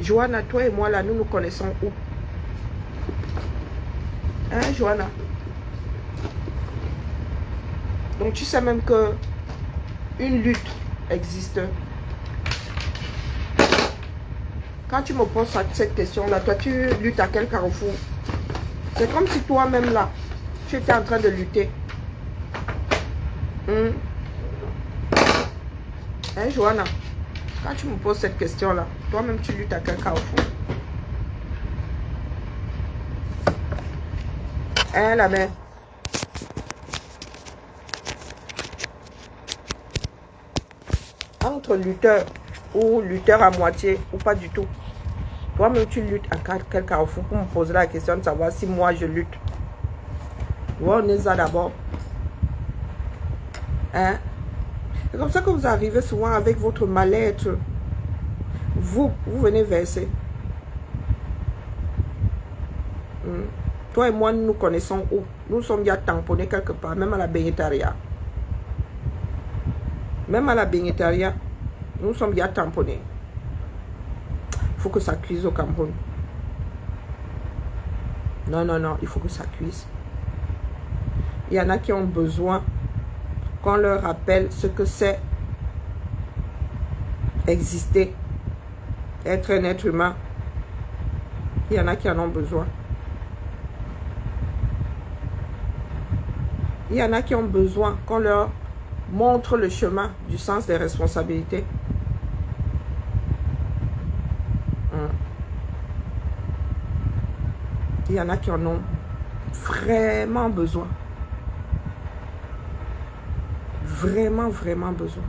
Johanna, toi et moi, là, nous nous connaissons où? Hein, Johanna? Donc, tu sais même que une lutte existe. Quand tu me poses cette question-là, toi, tu luttes à quel carrefour? C'est comme si toi-même, là, tu étais en train de lutter. Hein, Johanna? Quand tu me poses cette question-là, toi-même, tu luttes à quel carrefour? Hein, la mère? Entre lutteur ou lutteur à moitié ou pas du tout. Toi-même, tu luttes à quel carrefour pour me poser la question de savoir si moi je lutte. Ouais, on est ça d'abord. Hein? C'est comme ça que vous arrivez souvent avec votre mal-être. Vous venez verser. Toi et moi, nous nous connaissons où? Nous sommes déjà tamponnés quelque part, même à la Bénétaria. Même à la Bénétaria, nous sommes déjà tamponnés. Il faut que ça cuise au Cameroun. Non, non, non, il faut que ça cuise. Il y en a qui ont besoin qu'on leur rappelle ce que c'est exister, être un être humain. Il y en a qui en ont besoin. Il y en a qui ont besoin qu'on leur montre le chemin du sens des responsabilités. Il y en a qui en ont vraiment besoin. Vraiment, vraiment besoin.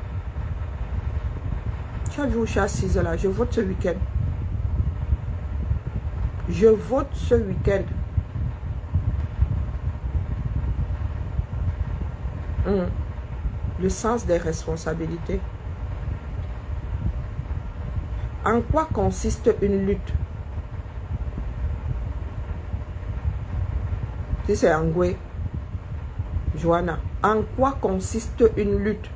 Chaque jour, je suis assise là. Je vote ce week-end. Je vote ce week-end. Le sens des responsabilités. En quoi consiste une lutte? Si c'est Angoué, Johanna, en quoi consiste une lutte?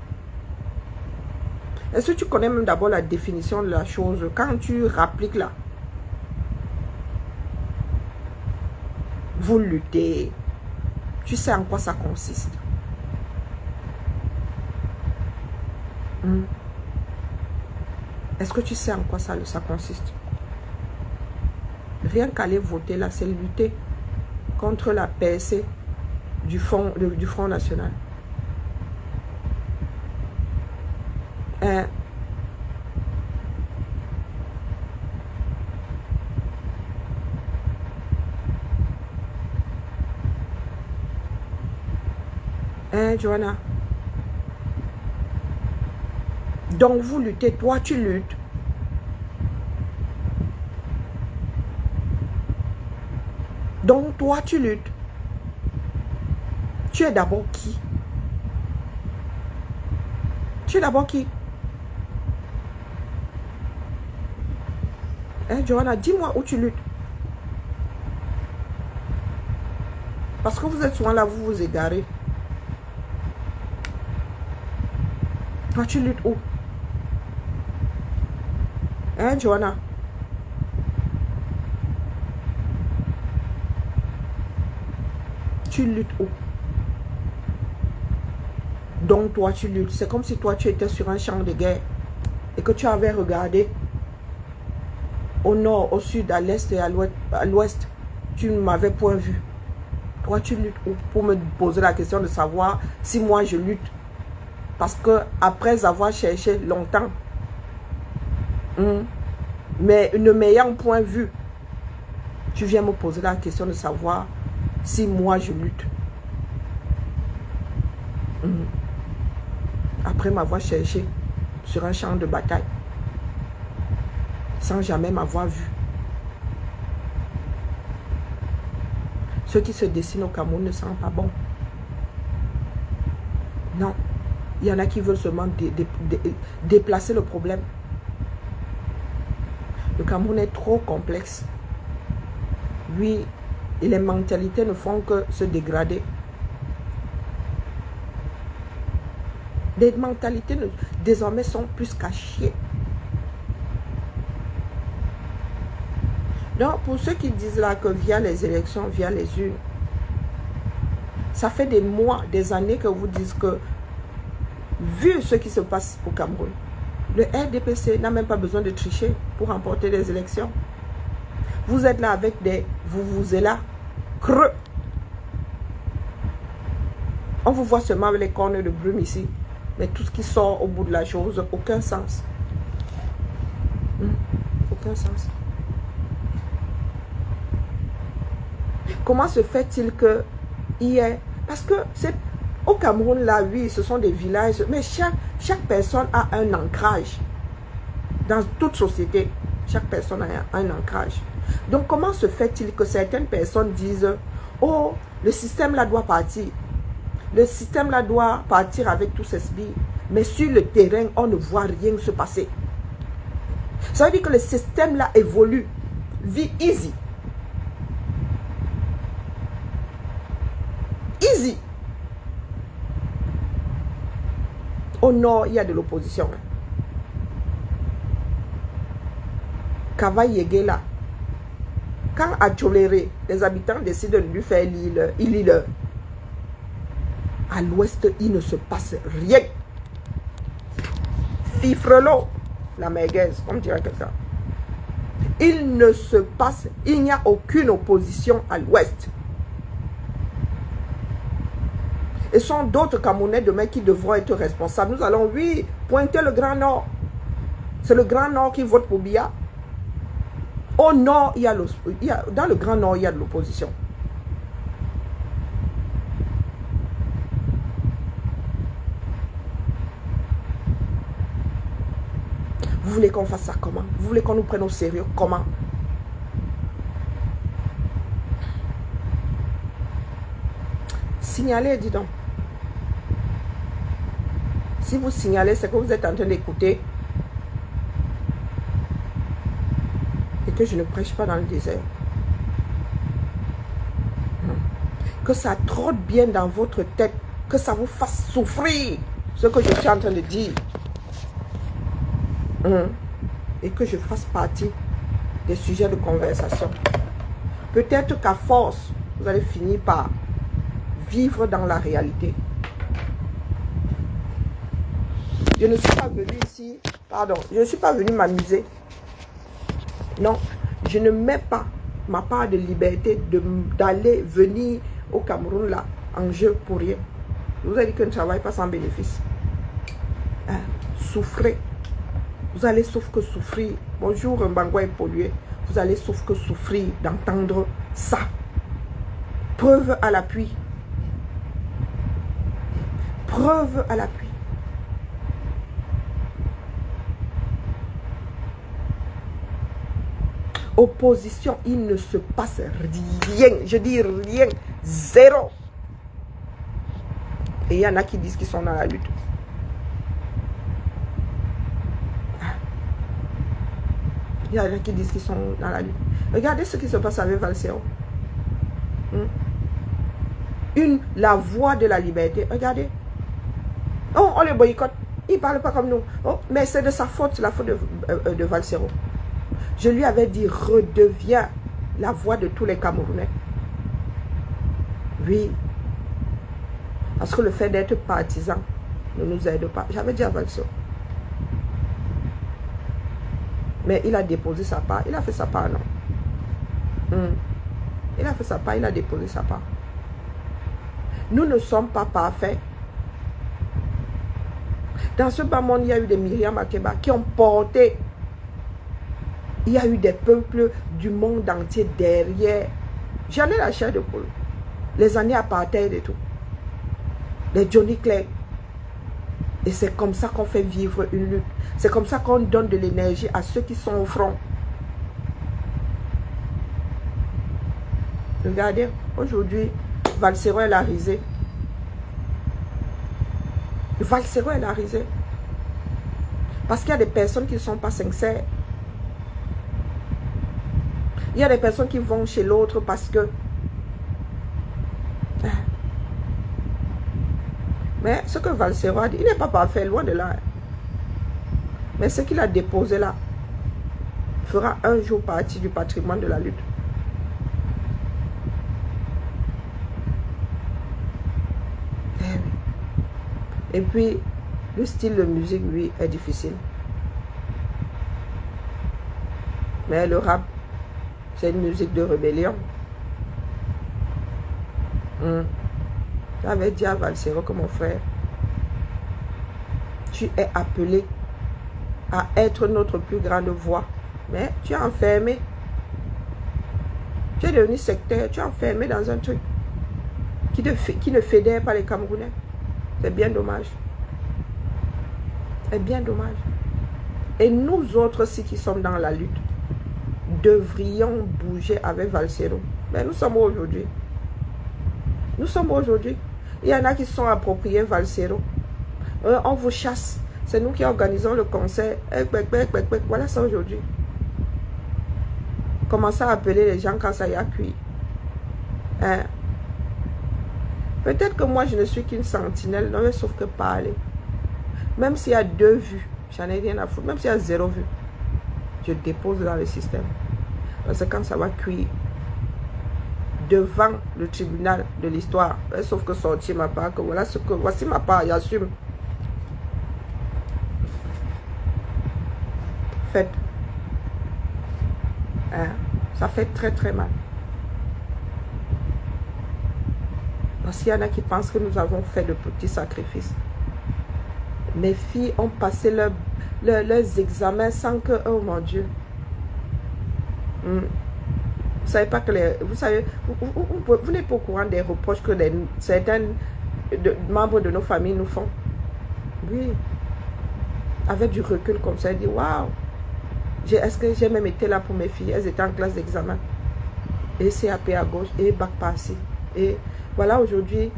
Est-ce que tu connais même d'abord la définition de la chose? Quand tu rappliques là, vous luttez, tu sais en quoi ça consiste? Est-ce que tu sais en quoi ça consiste? Rien qu'aller voter là, c'est lutter contre la PSC du Front National. Johanna? Donc vous luttez, toi tu luttes. Donc toi tu luttes. Tu es d'abord qui? Tu es d'abord qui? Johanna, dis-moi où tu luttes. Parce que vous êtes souvent là, vous vous égarez. Toi tu luttes où? Johanna? Tu luttes où? Donc toi tu luttes. C'est comme si toi tu étais sur un champ de guerre et que tu avais regardé au nord, au sud, à l'est et à l'ouest. Tu ne m'avais point vu. Pourquoi tu luttes? Pour me poser la question de savoir si moi je lutte. Parce que après avoir cherché longtemps, mais ne m'ayant point vu, tu viens me poser la question de savoir si moi je lutte. Après m'avoir cherché sur un champ de bataille, sans jamais m'avoir vu. Ce qui se dessine au Cameroun ne sent pas bon. Non. Il y en a qui veulent seulement déplacer le problème. Le Cameroun est trop complexe. Oui, et les mentalités ne font que se dégrader. Les mentalités désormais sont plus cachées. Donc, pour ceux qui disent là que via les élections, via les urnes, ça fait des mois, des années que vous dites que, vu ce qui se passe au Cameroun, le RDPC n'a même pas besoin de tricher pour remporter les élections. Vous êtes là avec des vous-vous-là creux. On vous voit seulement avec les cornes de brume ici. Mais tout ce qui sort au bout de la chose, aucun sens. Aucun sens. Comment se fait-il que hier, parce que c'est au Cameroun là, oui, ce sont des villages, mais chaque personne a un ancrage. Dans toute société, chaque personne a un ancrage. Donc comment se fait-il que certaines personnes disent, oh, le système là doit partir. Le système là doit partir avec tous ses sbires. Mais sur le terrain, on ne voit rien se passer. Ça veut dire que le système là évolue. Vie easy. Easy. Au nord, il y a de l'opposition. Kava Yégué là. Quand à Tcholéré, les habitants décident de lui faire l'île, à l'ouest, il ne se passe rien. Fifrelo, la merguez, comme dirait quelqu'un. Il ne se passe, il n'y a aucune opposition à l'ouest. Et ce sont d'autres Camerounais demain qui devront être responsables. Nous allons, oui, pointer le Grand Nord. C'est le Grand Nord qui vote pour Biya. Au Nord, dans le Grand Nord, il y a de l'opposition. Vous voulez qu'on fasse ça comment? Vous voulez qu'on nous prenne au sérieux comment? Signalez, dis donc. Si vous signalez, c'est que vous êtes en train d'écouter et que je ne prêche pas dans le désert. Que ça trotte bien dans votre tête, que ça vous fasse souffrir ce que je suis en train de dire. Et que je fasse partie des sujets de conversation. Peut-être qu'à force, vous allez finir par vivre dans la réalité. Je ne suis pas venu ici, pardon, je ne suis pas venu m'amuser. Non, je ne mets pas ma part de liberté d'aller venir au Cameroun là en jeu pour rien. Je vous ai dit que je ne travaille pas sans bénéfice. Souffrez. Vous allez sauf que souffrir. Bonjour, Mbangwa est pollué. Vous allez sauf que souffrir d'entendre ça. Preuve à l'appui. Preuve à l'appui. Opposition, il ne se passe rien. Je dis rien. Zéro. Et il y en a qui disent qu'ils sont dans la lutte. Il y en a qui disent qu'ils sont dans la lutte. Regardez ce qui se passe avec Valsero. La voix de la liberté. Regardez. Oh, on le boycotte. Il ne parle pas comme nous. Oh, mais c'est de sa faute, la faute de Valsero. Je lui avais dit, redeviens la voix de tous les Camerounais. Oui. Parce que le fait d'être partisan ne nous aide pas. J'avais dit à Valsero. Mais il a déposé sa part. Il a fait sa part, non. Il a fait sa part, il a déposé sa part. Nous ne sommes pas parfaits. Dans ce bas monde, il y a eu des Myriam Makeba qui ont porté. Il y a eu des peuples du monde entier derrière. J'en ai la chair de poule. Les années apartheid et tout. Les Johnny Clegg. Et c'est comme ça qu'on fait vivre une lutte. C'est comme ça qu'on donne de l'énergie à ceux qui sont au front. Regardez, aujourd'hui, Valsero est la risée. Valsero est la risée. Parce qu'il y a des personnes qui ne sont pas sincères. Il y a des personnes qui vont chez l'autre parce que... Mais ce que Valsero a dit, il n'est pas parfait, loin de là. Mais ce qu'il a déposé là fera un jour partie du patrimoine de la lutte. Et puis, le style de musique, lui, est difficile. Mais le rap, c'est une musique de rébellion. J'avais dit à Valsero que mon frère, tu es appelé à être notre plus grande voix. Mais tu es enfermé. Tu es devenu sectaire. Tu es enfermé dans un truc qui ne fédère pas les Camerounais. C'est bien dommage. C'est bien dommage. Et nous autres aussi qui sommes dans la lutte, devrions bouger avec Valsero. Mais nous sommes aujourd'hui. Nous sommes aujourd'hui. Il y en a qui sont appropriés Valsero. On vous chasse. C'est nous qui organisons le concert. Voilà ça aujourd'hui. Commencez à appeler les gens quand ça y a cuit. Hein? Peut-être que moi, je ne suis qu'une sentinelle, non, mais sauf que parler. Même s'il y a 2 vues, j'en ai rien à foutre. Même s'il y a 0 vue, je dépose dans le système. Parce que quand ça va cuire, devant le tribunal de l'histoire, sauf que sortir ma part, que voilà ce que, voici ma part, j'assume. Faites. Hein? Ça fait très très mal. Parce qu'il y en a qui pensent que nous avons fait de petits sacrifices. Mes filles ont passé leurs examens sans que, oh mon Dieu. Vous savez pas que vous savez, vous n'êtes pas au courant des reproches que certains membres de nos familles nous font. Oui. Avec du recul comme ça, ils disent, waouh. Est-ce que j'ai même été là pour mes filles? Elles étaient en classe d'examen. Et CAP à gauche, et bac par-ci. Et voilà, aujourd'hui,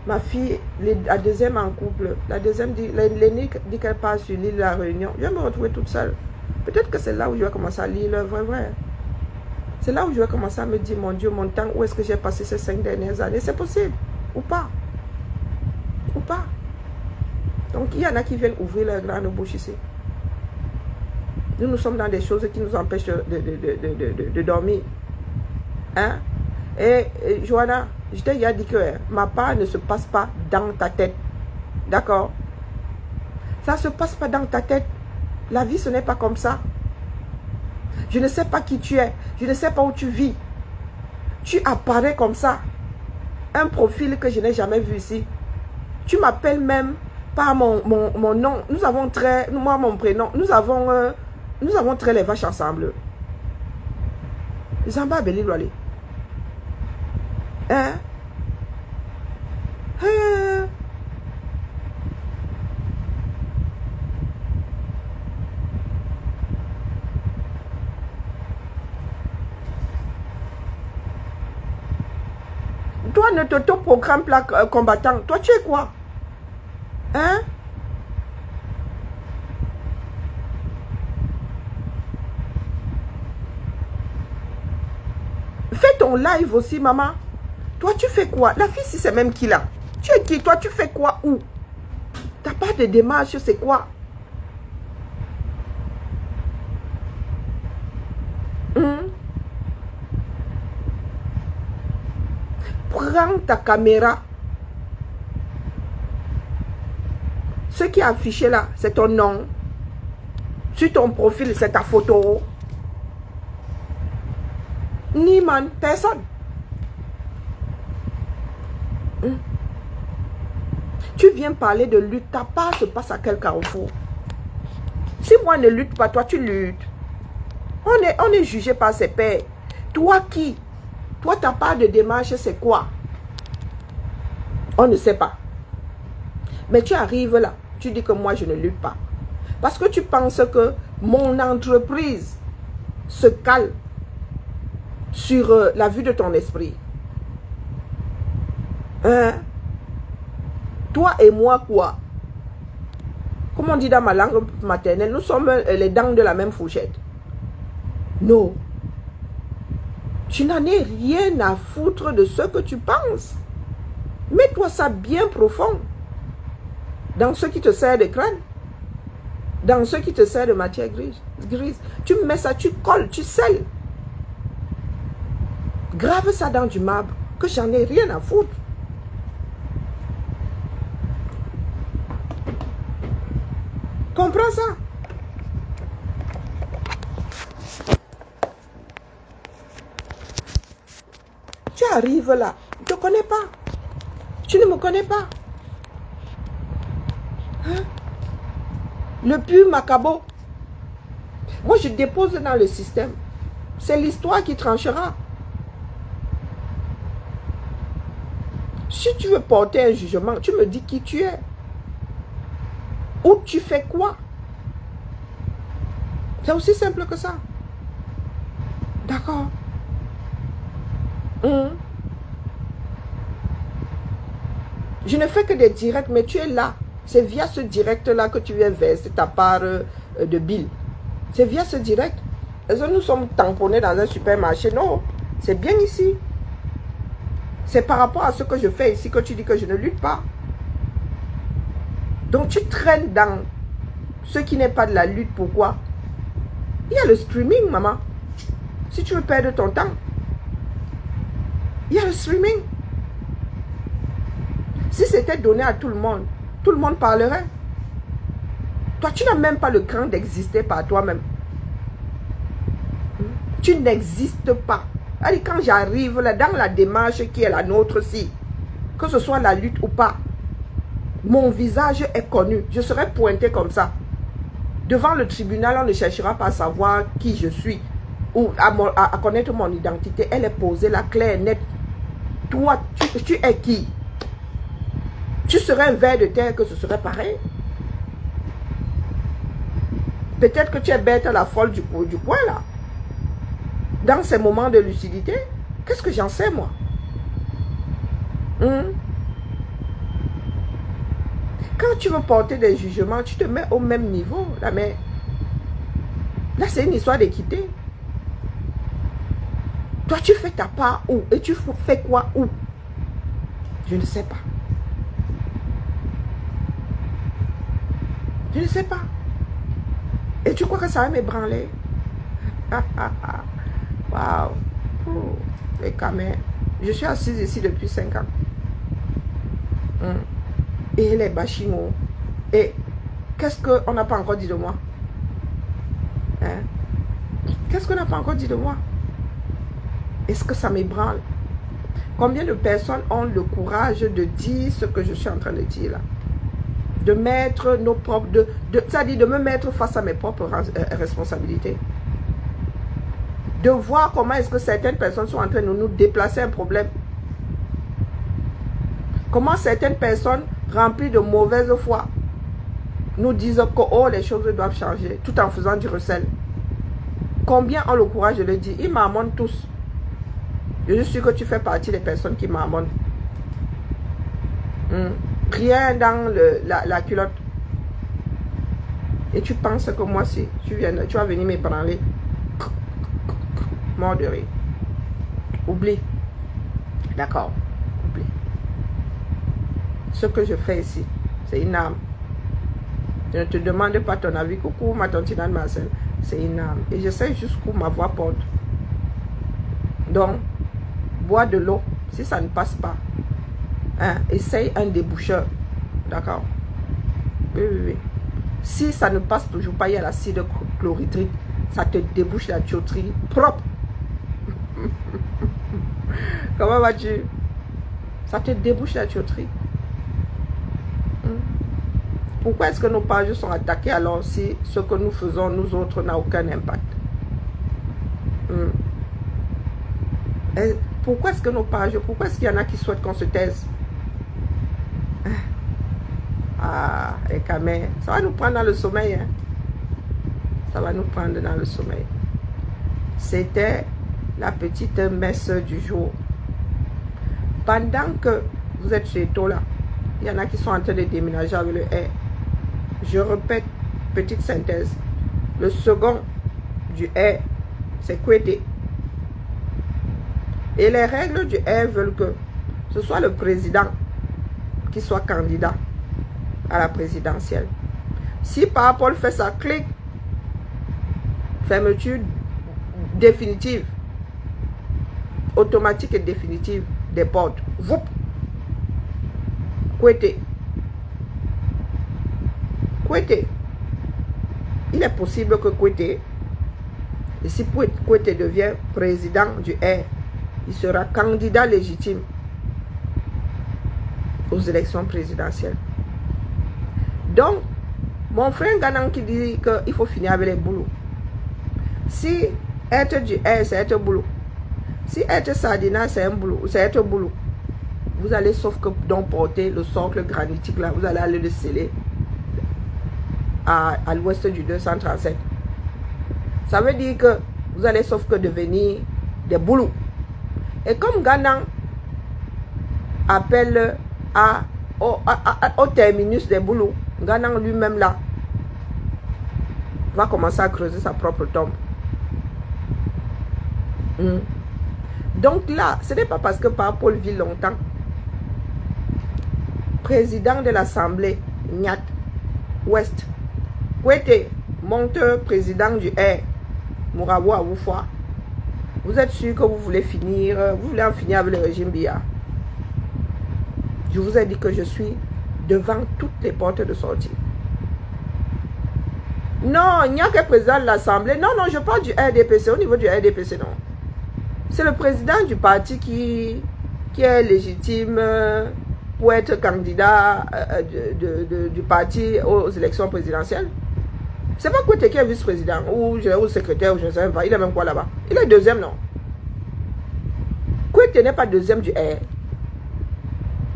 ma fille, la deuxième en couple, la deuxième dit, l'aînée dit qu'elle part sur l'île de la Réunion. Je vais me retrouver toute seule. Peut-être que c'est là où je vais commencer à lire le vrai. C'est là où je vais commencer à me dire, mon Dieu, mon temps, où est-ce que j'ai passé ces 5 dernières années? C'est possible. Ou pas. Ou pas. Donc, il y en a qui viennent ouvrir leur grande bouche ici. Nous sommes dans des choses qui nous empêchent de dormir. Hein? Et Johanna, je t'ai déjà dit que ma part ne se passe pas dans ta tête. D'accord? Ça ne se passe pas dans ta tête. La vie, ce n'est pas comme ça. Je ne sais pas qui tu es. Je ne sais pas où tu vis. Tu apparais comme ça. Un profil que je n'ai jamais vu ici. Tu m'appelles même par mon nom. Nous avons très... Moi, mon prénom. Nous avons très les vaches ensemble. Zamba Beli Loale. Hein? Hein? Toi, ne t'auto-programme pas combattant. Toi, tu es quoi? Hein? Fais ton live aussi, maman. Toi, tu fais quoi? La fille, si c'est même qui là? Tu es qui? Toi, tu fais quoi? Où? T'as pas de démarche, c'est quoi? Prends ta caméra. Ce qui est affiché là, c'est ton nom. Sur ton profil, c'est ta photo. Ni man, personne. Tu viens parler de lutte, ta part se passe à quel carrefour? Si moi ne lutte pas, toi tu luttes. On est jugé par ses pairs. Toi qui? Toi, ta part de démarche, c'est quoi? On ne sait pas. Mais tu arrives là, tu dis que moi je ne lutte pas. Parce que tu penses que mon entreprise se cale sur la vue de ton esprit. Hein? Toi et moi quoi? Comme on dit dans ma langue maternelle, nous sommes les dents de la même fourchette. Non. Tu n'en as rien à foutre de ce que tu penses. Mets-toi ça bien profond. Dans ce qui te sert de crâne. Dans ce qui te sert de matière grise. Tu mets ça, tu colles, tu scelles. Grave ça dans du marbre. Que j'en ai rien à foutre. Comprends ça? Tu arrives là. Je ne te connais pas. Tu ne me connais pas. Hein? Le pur macabo. Moi, je dépose dans le système. C'est l'histoire qui tranchera. Si tu veux porter un jugement, tu me dis qui tu es. Ou tu fais quoi? C'est aussi simple que ça. D'accord? Je ne fais que des directs, mais tu es là. C'est via ce direct-là que tu viens verser ta part de bille. C'est via ce direct. Est-ce que nous sommes tamponnés dans un supermarché? Non, c'est bien ici. C'est par rapport à ce que je fais ici que tu dis que je ne lutte pas. Donc tu traînes dans ce qui n'est pas de la lutte. Pourquoi? Il y a le streaming, maman. Si tu veux perdre ton temps, il y a le streaming. Si c'était donné à tout le monde parlerait. Toi, tu n'as même pas le cran d'exister par toi-même. Tu n'existes pas. Allez, quand j'arrive là dans la démarche qui est la nôtre-ci, que ce soit la lutte ou pas, mon visage est connu. Je serai pointé comme ça. Devant le tribunal, on ne cherchera pas à savoir qui je suis ou à connaître mon identité. Elle est posée là, claire, nette. Toi, tu es qui? Tu serais un ver de terre que ce serait pareil. Peut-être que tu es bête à la folle du coin là. Dans ces moments de lucidité, qu'est-ce que j'en sais moi? Quand tu veux porter des jugements, tu te mets au même niveau. Là, mais là, c'est une histoire d'équité. Toi, tu fais ta part où? Et tu fais quoi où? Je ne sais pas. Je ne sais pas. Et tu crois que ça va m'ébranler? Waouh. Les caméras. Je suis assise ici depuis 5 ans. Et les bachimos. Et qu'est-ce qu'on n'a pas encore dit de moi? Hein? Qu'est-ce qu'on n'a pas encore dit de moi? Est-ce que ça m'ébranle? Combien de personnes ont le courage de dire ce que je suis en train de dire là? De mettre nos propres... c'est-à-dire de me mettre face à mes propres responsabilités. De voir comment est-ce que certaines personnes sont en train de nous déplacer un problème. Comment certaines personnes remplies de mauvaise foi nous disent que oh, les choses doivent changer tout en faisant du recel. Combien ont le courage de le dire? Ils m'amènent tous. Je suis sûr que tu fais partie des personnes qui m'amènent. Rien dans la culotte. Et tu penses que moi, si tu vas venir m'ébranler. Mort de rire. Oublie. D'accord. Oublie. Ce que je fais ici, c'est une âme. Je ne te demande pas ton avis. Coucou, ma tante Nane Marcel. C'est une âme. Et je sais jusqu'où ma voix porte. Donc, bois de l'eau. Si ça ne passe pas, hein, essaye un déboucheur. D'accord? Oui, oui, oui. Si ça ne passe toujours pas, il y a l'acide chlorhydrique. Ça te débouche la tuyauterie propre. Comment vas-tu? Ça te débouche la tuyauterie. Pourquoi est-ce que nos pages sont attaquées alors si ce que nous faisons, nous autres, n'a aucun impact? Et pourquoi est-ce que nos pages, pourquoi est-ce qu'il y en a qui souhaitent qu'on se taise? Ah, et quand même, ça va nous prendre dans le sommeil. Hein? Ça va nous prendre dans le sommeil. C'était la petite messe du jour. Pendant que vous êtes chez Tola, il y en a qui sont en train de déménager avec le R. Je répète, petite synthèse. Le second du R, c'est Kwete. Et les règles du R veulent que ce soit le président qui soit candidat à la présidentielle. Si Paul fait sa clique, fermeture définitive, automatique et définitive des portes. Voup! Kwete. Kwete. Il est possible que Kwete, et si Kwete devient président du R, il sera candidat légitime aux élections présidentielles. Donc, mon frère Ganan qui dit qu'il faut finir avec les boulots. Si être du R, c'est être boulot. Si être Sardina, c'est un boulot, c'est être boulot. Vous allez, sauf que donc porter le socle granitique là, vous allez aller le sceller à l'ouest du 237. Ça veut dire que vous allez sauf que devenir des boulots. Et comme Ganan appelle au terminus des boulots, Ganan lui-même là va commencer à creuser sa propre tombe. Donc là, ce n'est pas parce que Paul vit longtemps. Président de l'Assemblée, Nyat, Ouest. Kwete, monteur, président du R, Mourawo Awoufoua. Vous êtes sûr que vous voulez finir, vous voulez en finir avec le régime Biya? Je vous ai dit que je suis devant toutes les portes de sortie. Non, il n'y a que le président de l'Assemblée. Non, non, je parle du RDPC, au niveau du RDPC, non. C'est le président du parti qui est légitime pour être candidat du parti aux élections présidentielles. C'est pas Kwete qui est vice-président ou secrétaire ou je ne sais pas. Il est même quoi là-bas? Il est deuxième, non? Kwete n'est pas deuxième du R.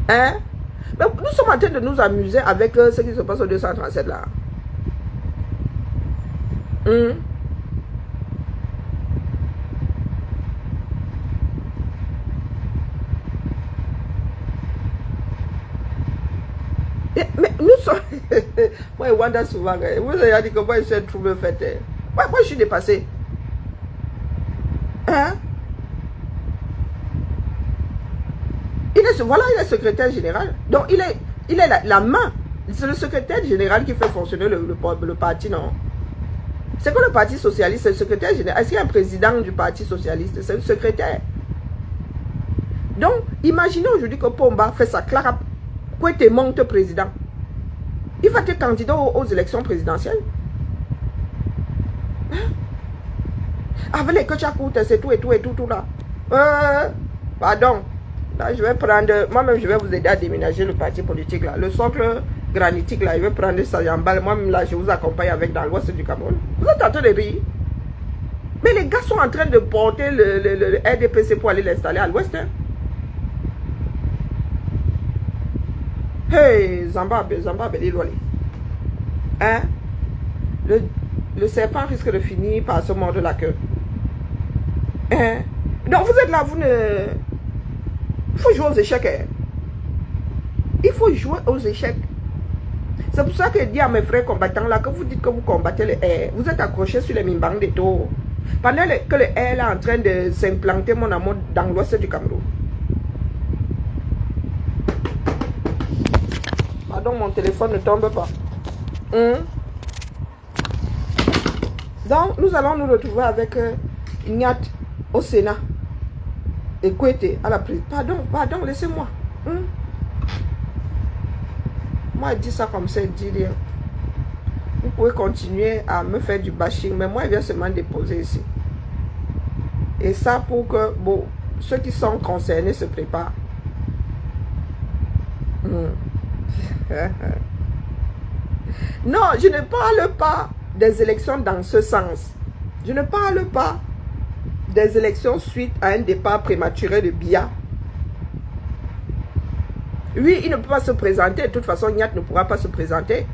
Hein? Mais nous sommes en train de nous amuser avec ce qui se passe au 237 là. Mais nous sommes... Moi, Wanda souvent, vous avez dit que moi, je suis un trouble fait. Moi, je suis dépassé. Hein? Voilà, il est secrétaire général. Donc, il est la main. C'est le secrétaire général qui fait fonctionner le parti, non? C'est que le parti socialiste, c'est le secrétaire général. Est-ce qu'il y a un président du parti socialiste? C'est le secrétaire. Donc, imaginez aujourd'hui que Pomba fait sa clarape. Kwete monte président. Il va être candidat aux élections présidentielles. Hein? Avec les Kochakoutes, c'est tout là. Pardon. Là, je vais prendre... Moi-même, je vais vous aider à déménager le parti politique là. Le socle granitique là, je vais prendre ça en balle. Moi-même là, je vous accompagne avec dans l'ouest du Cameroun. Vous êtes en train de rire. Mais les gars sont en train de porter le RDPC pour aller l'installer à l'ouest. Hein? Hey, Zamba, hein? Le serpent risque de finir par se mordre la queue. Hein? Donc vous êtes là, vous ne... Il faut jouer aux échecs. Hein? Il faut jouer aux échecs. C'est pour ça que je dis à mes frères combattants là, que vous dites que vous combattez le R, vous êtes accrochés sur les mimbangs des taux. Pendant que le R est en train de s'implanter, mon amour, dans l'ouest du Cameroun. Pardon, mon téléphone ne tombe pas. Donc, nous allons nous retrouver avec Nyat au Sénat. Et Kwete à la prise. Pardon, laissez-moi. Moi, je dis ça comme ça, je dis rien. Vous pouvez continuer à me faire du bashing, mais moi, je viens seulement déposer ici. Et ça pour que, bon, ceux qui sont concernés se préparent. Non, je ne parle pas des élections dans ce sens. Je ne parle pas des élections suite à un départ prématuré de Biya. Oui, il ne peut pas se présenter. De toute façon, Nyat ne pourra pas se présenter.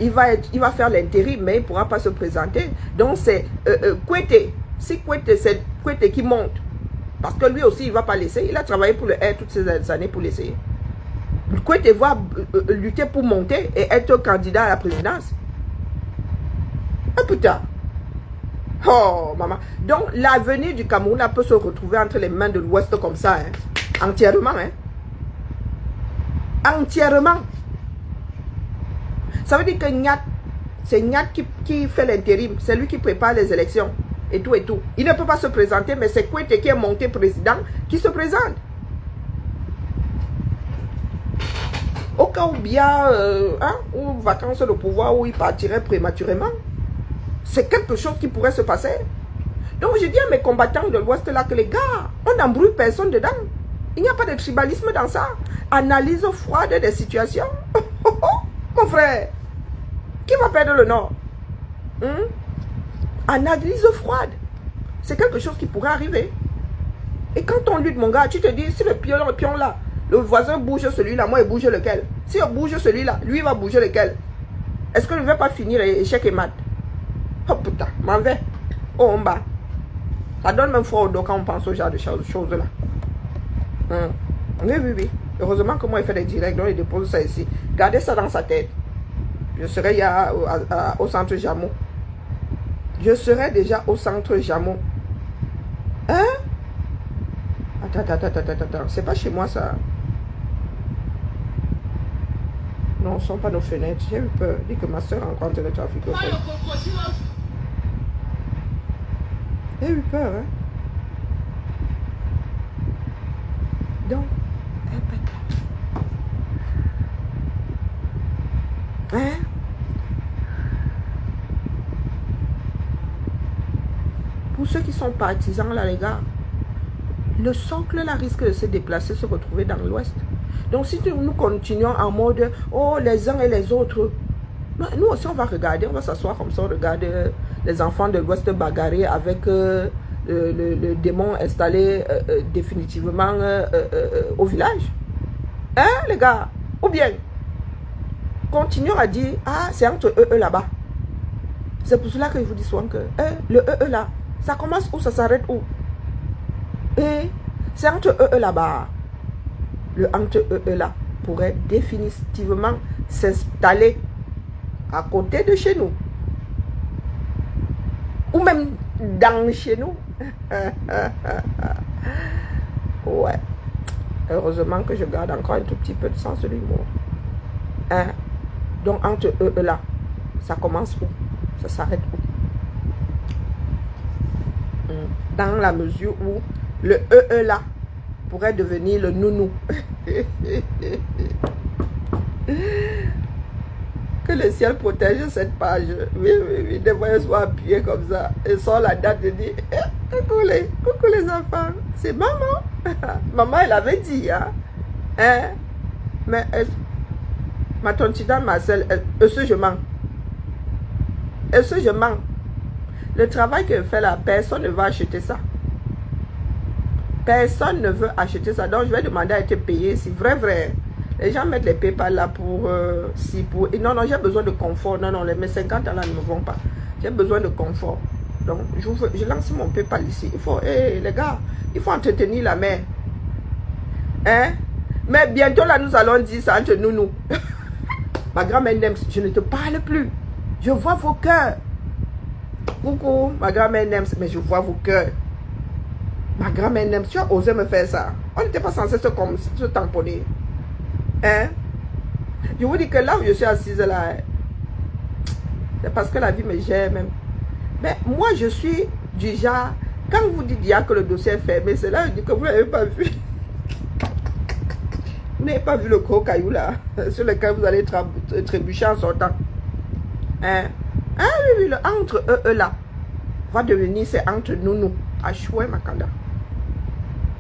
Il va faire l'intérim, mais il ne pourra pas se présenter. Donc, c'est Kouete. Si Kouete, c'est Kouete qui monte. Parce que lui aussi, il ne va pas laisser. Il a travaillé pour le R toutes ces années pour l'essayer. Kouete va lutter pour monter et être candidat à la présidence. Ah putain. Oh, maman. Donc, l'avenir du Cameroun peut se retrouver entre les mains de l'Ouest comme ça. Hein. Entièrement. Hein. Entièrement. Ça veut dire que Nyat, c'est Nyat qui fait l'intérim. C'est lui qui prépare les élections. Et tout et tout. Il ne peut pas se présenter, mais c'est Kouete qui est monté président qui se présente. Au cas où bien, ou vacances de pouvoir, où il partirait prématurément. C'est quelque chose qui pourrait se passer. Donc je dis à mes combattants de l'Ouest là que les gars, on n'embrouille personne dedans. Il n'y a pas de tribalisme dans ça. Analyse froide des situations. Mon frère, qui va perdre le Nord? Analyse froide. C'est quelque chose qui pourrait arriver. Et quand on lutte, mon gars, tu te dis, si le pion là, le voisin bouge celui-là, moi, il bouge lequel? Si on bouge celui-là, lui, il va bouger lequel? Est-ce que je ne vais pas finir échec et mat? Oh putain, m'en vais. Oh, on bat. Ça donne même froid au dos quand on pense au genre de choses-là. Oui, oui, oui. Heureusement que moi, il fait des directs, donc il dépose ça ici. Gardez ça dans sa tête. Je serai au centre Jamo. Je serai déjà au centre Jamo. Hein? Attends. C'est pas chez moi, ça. Non, ce ne sont pas nos fenêtres. J'ai eu peur. Dis que ma soeur rencontre le trafic. J'ai eu peur, hein? Donc, hein? Pour ceux qui sont partisans, là, les gars, le socle, là, risque de se déplacer, se retrouver dans l'Ouest. Donc, si nous continuons en mode, oh, les uns et les autres, nous aussi, on va regarder, on va s'asseoir comme ça, on regarde les enfants de l'Ouest bagarrer avec le démon installé définitivement au village. Hein, les gars? Ou bien, continuons à dire, ah, c'est entre eux là-bas. C'est pour cela que je vous dis souvent que le là, ça commence où, ça s'arrête où? Et c'est entre eux là-bas. Le entre eux là pourrait définitivement s'installer à côté de chez nous. Ou même dans chez nous. Ouais. Heureusement que je garde encore un tout petit peu de sens de l'humour. Hein? Donc entre eux là, ça commence où? Ça s'arrête où? Dans la mesure où le là pourrait devenir le nounou. Que le ciel protège cette page. Oui, des voyants soient appuyés comme ça. Et sans la date de dire, coucou les enfants, c'est maman. Maman, elle avait dit, hein. Mais ma tontita Marcel, est-ce que je mens? Est-ce que je mens? Le travail que fait là, personne ne va acheter ça. Personne ne veut acheter ça. Donc, je vais demander à être payé. C'est vrai. Les gens mettent les PayPal là pour... Non, j'ai besoin de confort. Non, mes 50 ans là ne me vont pas. J'ai besoin de confort. Donc, je lance mon PayPal ici. Il faut... les gars, il faut entretenir la mer. Hein? Mais bientôt là, nous allons dire ça entre nous. Ma grand-mère Nems, je ne te parle plus. Je vois vos cœurs. Coucou, ma grand-mère Nems, mais je vois vos cœurs. Ma grand-mère Nems, tu as osé me faire ça. On n'était pas censé se tamponner. Hein? Je vous dis que là où je suis assise là, c'est parce que la vie me gère même. Mais moi, je suis du genre, quand vous dites que le dossier est fermé, c'est là que vous n'avez pas vu. Vous n'avez pas vu le gros caillou là, sur lequel vous allez trébucher en sortant. Hein? Ah oui, le entre eux là va devenir, c'est entre nous. Achoué Makanda.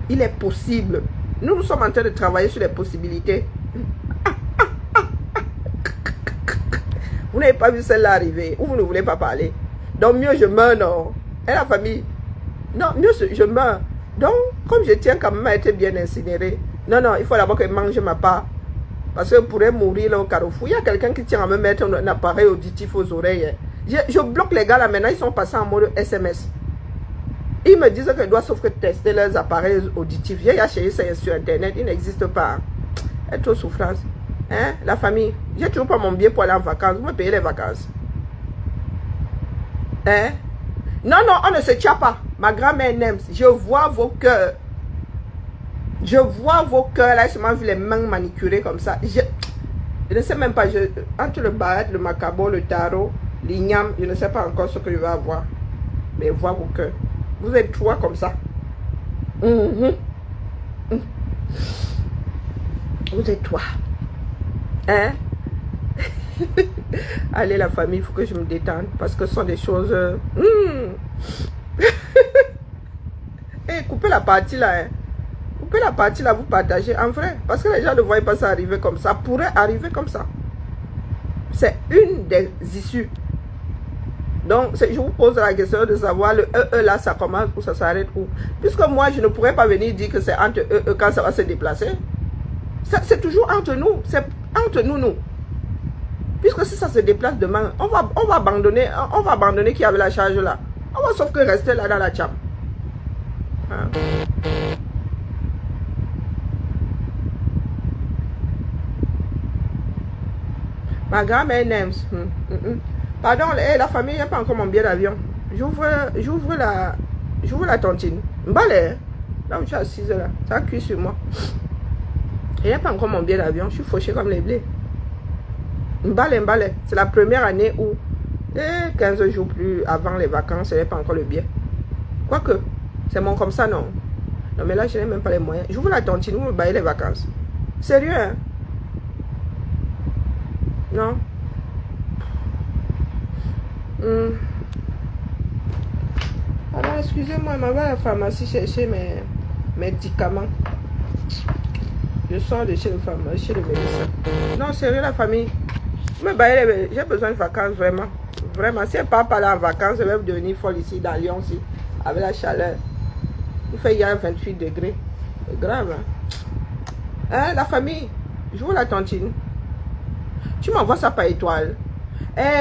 Il est possible. Nous sommes en train de travailler sur les possibilités. Vous n'avez pas vu celle-là arriver, ou vous ne voulez pas parler. Donc mieux je meurs, non. Et la famille, non, mieux je meurs. Donc, comme je tiens quand même à être bien incinéré, non, il faut d'abord que je mange ma part. Parce que je pourrais mourir là au carrefour. Il y a quelqu'un qui tient à me mettre un appareil auditif aux oreilles. Je bloque les gars là maintenant, ils sont passés en mode SMS. Ils me disent que je dois sauf que tester leurs appareils auditifs. J'ai cherché ça sur internet, il n'existe pas. C'est trop souffrance. Hein? La famille, j'ai toujours pas mon billet pour aller en vacances. Vous me payez les vacances. Hein? Non, on ne se tient pas. Ma grand-mère n'aime. Je vois vos cœurs. Je vois vos cœurs. Là, ils m'ont vu les mains manicurées comme ça. Je ne sais même pas. Entre le barat, le macabre, le tarot, l'igname, je ne sais pas encore ce que je vais avoir. Mais voir vos cœurs. Vous êtes trois comme ça. Vous êtes trois. Hein? Allez, la famille, il faut que je me détende. Parce que ce sont des choses... Hey, coupez la partie là. Hein. Coupez la partie là, vous partagez. En vrai, parce que les gens ne voient pas ça arriver comme ça. Ça pourrait arriver comme ça. C'est une des issues. Donc, je vous pose la question de savoir le là, ça commence ou ça s'arrête où. Puisque moi, je ne pourrais pas venir dire que c'est entre quand ça va se déplacer. C'est toujours entre nous. C'est entre nous. Puisque si ça se déplace demain, on va abandonner qui avait la charge là. On va sauf que rester là dans la chambre. Hein? Ma grand-mère n'aime. Pardon, la famille, il n'y a pas encore mon billet d'avion. J'ouvre la tontine. M'balais. Là où je suis assise là. Ça cuit sur moi. Il n'y a pas encore mon billet d'avion. Je suis fauchée comme les blés. M'balais. C'est la première année où 15 jours plus avant les vacances, il n'y a pas encore le billet. Quoique, c'est mon comme ça, non. Non, mais là, je n'ai même pas les moyens. J'ouvre la tontine, vous me baillez les vacances. Sérieux, hein? Non? Alors, excusez-moi, je m'en vais à la pharmacie chercher mes médicaments. Je sors de chez le pharmacien, chez le médecin. Non, sérieux, la famille. J'ai besoin de vacances, vraiment. Vraiment, si elle ne part pas là en vacances, je vais devenir folle ici, dans Lyon, aussi, avec la chaleur. Il fait hier 28 degrés. C'est grave, hein? La famille, je vois la tontine. Tu m'envoies ça par étoile.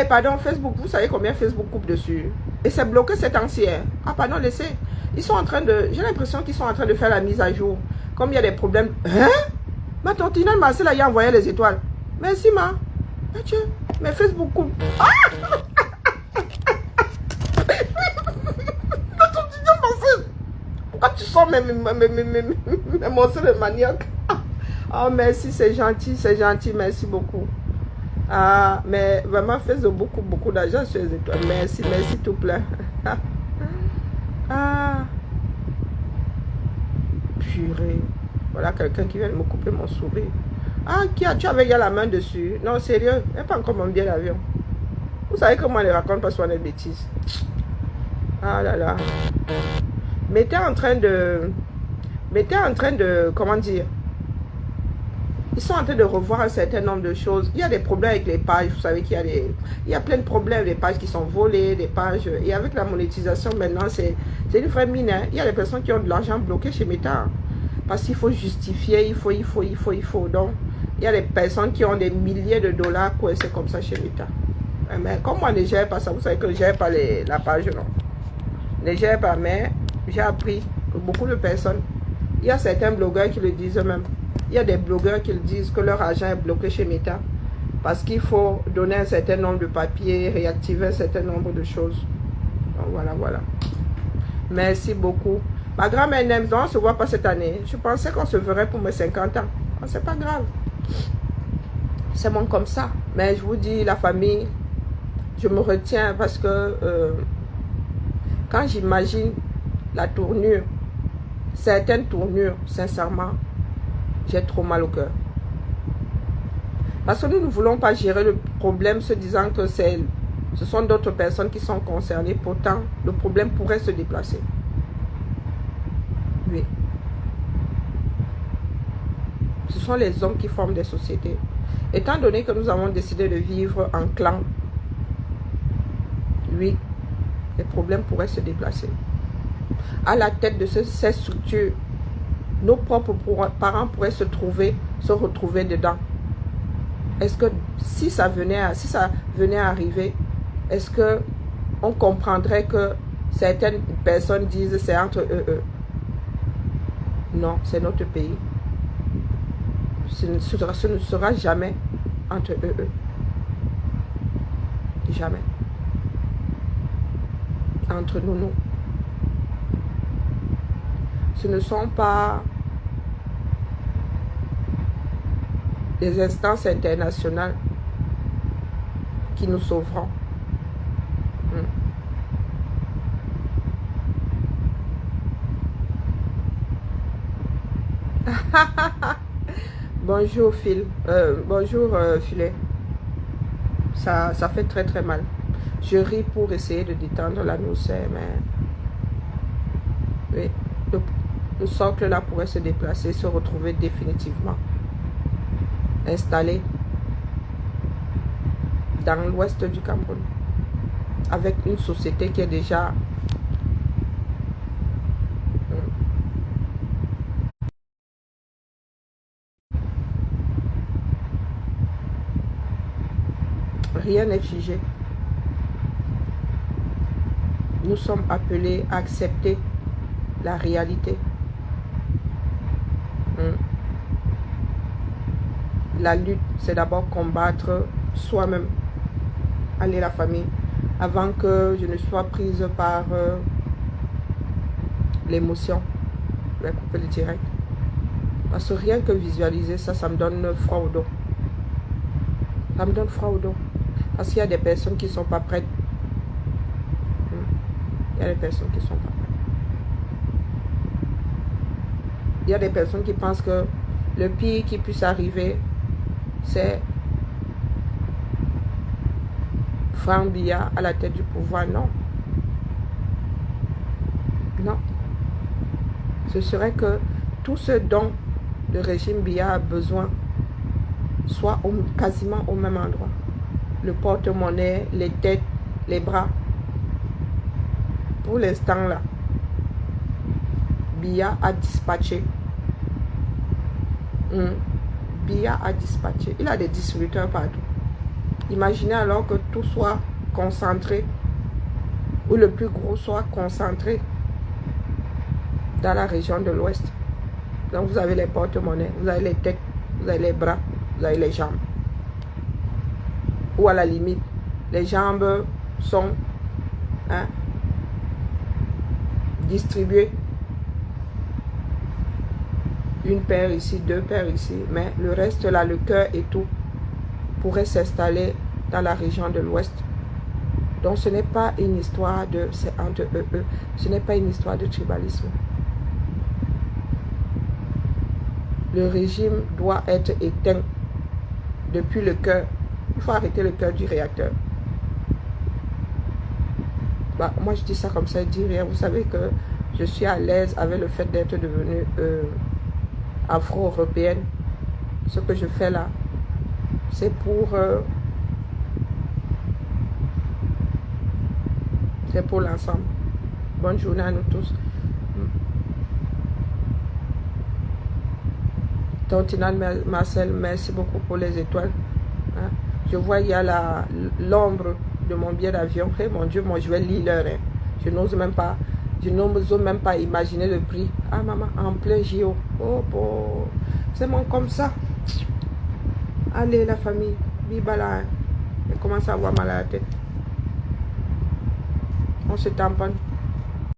Pardon, Facebook, vous savez combien Facebook coupe dessus? Et c'est bloqué cet ancien. Ah, pardon, laissez. Ils sont en train de... J'ai l'impression qu'ils sont en train de faire la mise à jour. Comme il y a des problèmes. Hein? Ma tontine, Marcel a envoyé les étoiles. Merci, ma. Ah, tiens, mais Facebook coupe. Ah! Ma tontine, Marcel. Pourquoi tu sors mes morceaux de manioc? Oh, merci, c'est gentil, merci beaucoup. Ah, mais vraiment, faites beaucoup d'argent sur les étoiles. Merci, tout plein. Ah, purée. Voilà quelqu'un qui vient de me couper mon sourire. Ah, tu avais la main dessus? Non, sérieux, il n'y a pas encore mon billet d'avion. Vous savez comment on les raconte parce qu'on est bêtises. Ah là là. Mettez en train de, comment dire, ils sont en train de revoir un certain nombre de choses. Il y a des problèmes avec les pages. Vous savez qu'il y a plein de problèmes. Des pages qui sont volées, des pages. Et avec la monétisation maintenant, c'est une vraie mine. Hein. Il y a des personnes qui ont de l'argent bloqué chez Meta. Parce qu'il faut justifier, il faut. Donc, il y a des personnes qui ont des milliers de dollars coincés comme ça chez Meta. Mais comme moi, je ne gère pas ça. Vous savez que je ne gère pas la page, non. Je ne gère pas, mais j'ai appris que beaucoup de personnes, il y a certains blogueurs qui le disent eux-mêmes. Il y a des blogueurs qui disent que leur argent est bloqué chez Meta parce qu'il faut donner un certain nombre de papiers, réactiver un certain nombre de choses. Donc voilà. Merci beaucoup. Ma grand-mère n'aime, on ne se voit pas cette année. Je pensais qu'on se verrait pour mes 50 ans. Oh, c'est pas grave. C'est bon comme ça. Mais je vous dis, la famille, je me retiens parce que quand j'imagine la tournure, certaines tournures, sincèrement, j'ai trop mal au cœur. Parce que nous ne voulons pas gérer le problème se disant que ce sont d'autres personnes qui sont concernées. Pourtant, le problème pourrait se déplacer. Oui. Ce sont les hommes qui forment des sociétés. Étant donné que nous avons décidé de vivre en clan, oui, les problèmes pourraient se déplacer. À la tête de ces structures, nos propres parents pourraient se retrouver dedans. Est-ce que si ça venait à arriver, est-ce que on comprendrait que certaines personnes disent c'est entre eux? Non, c'est notre pays. Ce ne sera jamais entre eux. Jamais. Entre nous. Ce ne sont pas les instances internationales qui nous sauveront. Bonjour Phil, bonjour Filet. Ça fait très très mal. Je ris pour essayer de détendre la nourriture, mais oui, le socle là pourrait se déplacer, se retrouver définitivement installé dans l'ouest du Cameroun, avec une société qui est déjà rien n'est figé. Nous sommes appelés à accepter la réalité. La lutte, c'est d'abord combattre soi-même. Allez la famille, avant que je ne sois prise par l'émotion. Je vais couper le direct. Parce que rien que visualiser ça, ça me donne froid au dos. Ça me donne froid au dos. Parce qu'il y a des personnes qui ne sont pas prêtes. Il y a des personnes qui ne sont pas prêtes. Il y a des personnes qui pensent que le pire qui puisse arriver, c'est Franck Biya à la tête du pouvoir. Non. Non. Ce serait que tout ce dont le régime Biya a besoin soit quasiment au même endroit. Le porte-monnaie, les têtes, les bras. Pour l'instant là, Biya a dispatché. Biya a dispatché. Il a des distributeurs partout. Imaginez alors que tout soit concentré, ou le plus gros soit concentré dans la région de l'Ouest. Donc vous avez les porte-monnaies, vous avez les têtes, vous avez les bras, vous avez les jambes. Ou à la limite, les jambes sont distribuées. Une paire ici, deux paires ici, mais le reste là, le cœur et tout, pourrait s'installer dans la région de l'Ouest. Donc ce n'est pas une histoire de c'est entre eux, ce n'est pas une histoire de tribalisme. Le régime doit être éteint depuis le cœur. Il faut arrêter le cœur du réacteur. Bah, moi je dis ça comme ça, je dis rien. Vous savez que je suis à l'aise avec le fait d'être devenue afro-européenne. Ce que je fais là, c'est pour l'ensemble. Bonne journée à nous tous. Tontinal Marcel, merci beaucoup pour les étoiles. Je vois il y a l'ombre de mon billet d'avion. Hey, mon Dieu, moi je vais lire l'heure. Je n'ose même pas imaginer le prix. Ah maman, en plein JO. Oh bon, c'est mon comme ça. Allez la famille, bibala. Je commence à avoir mal à la tête. On se tamponne.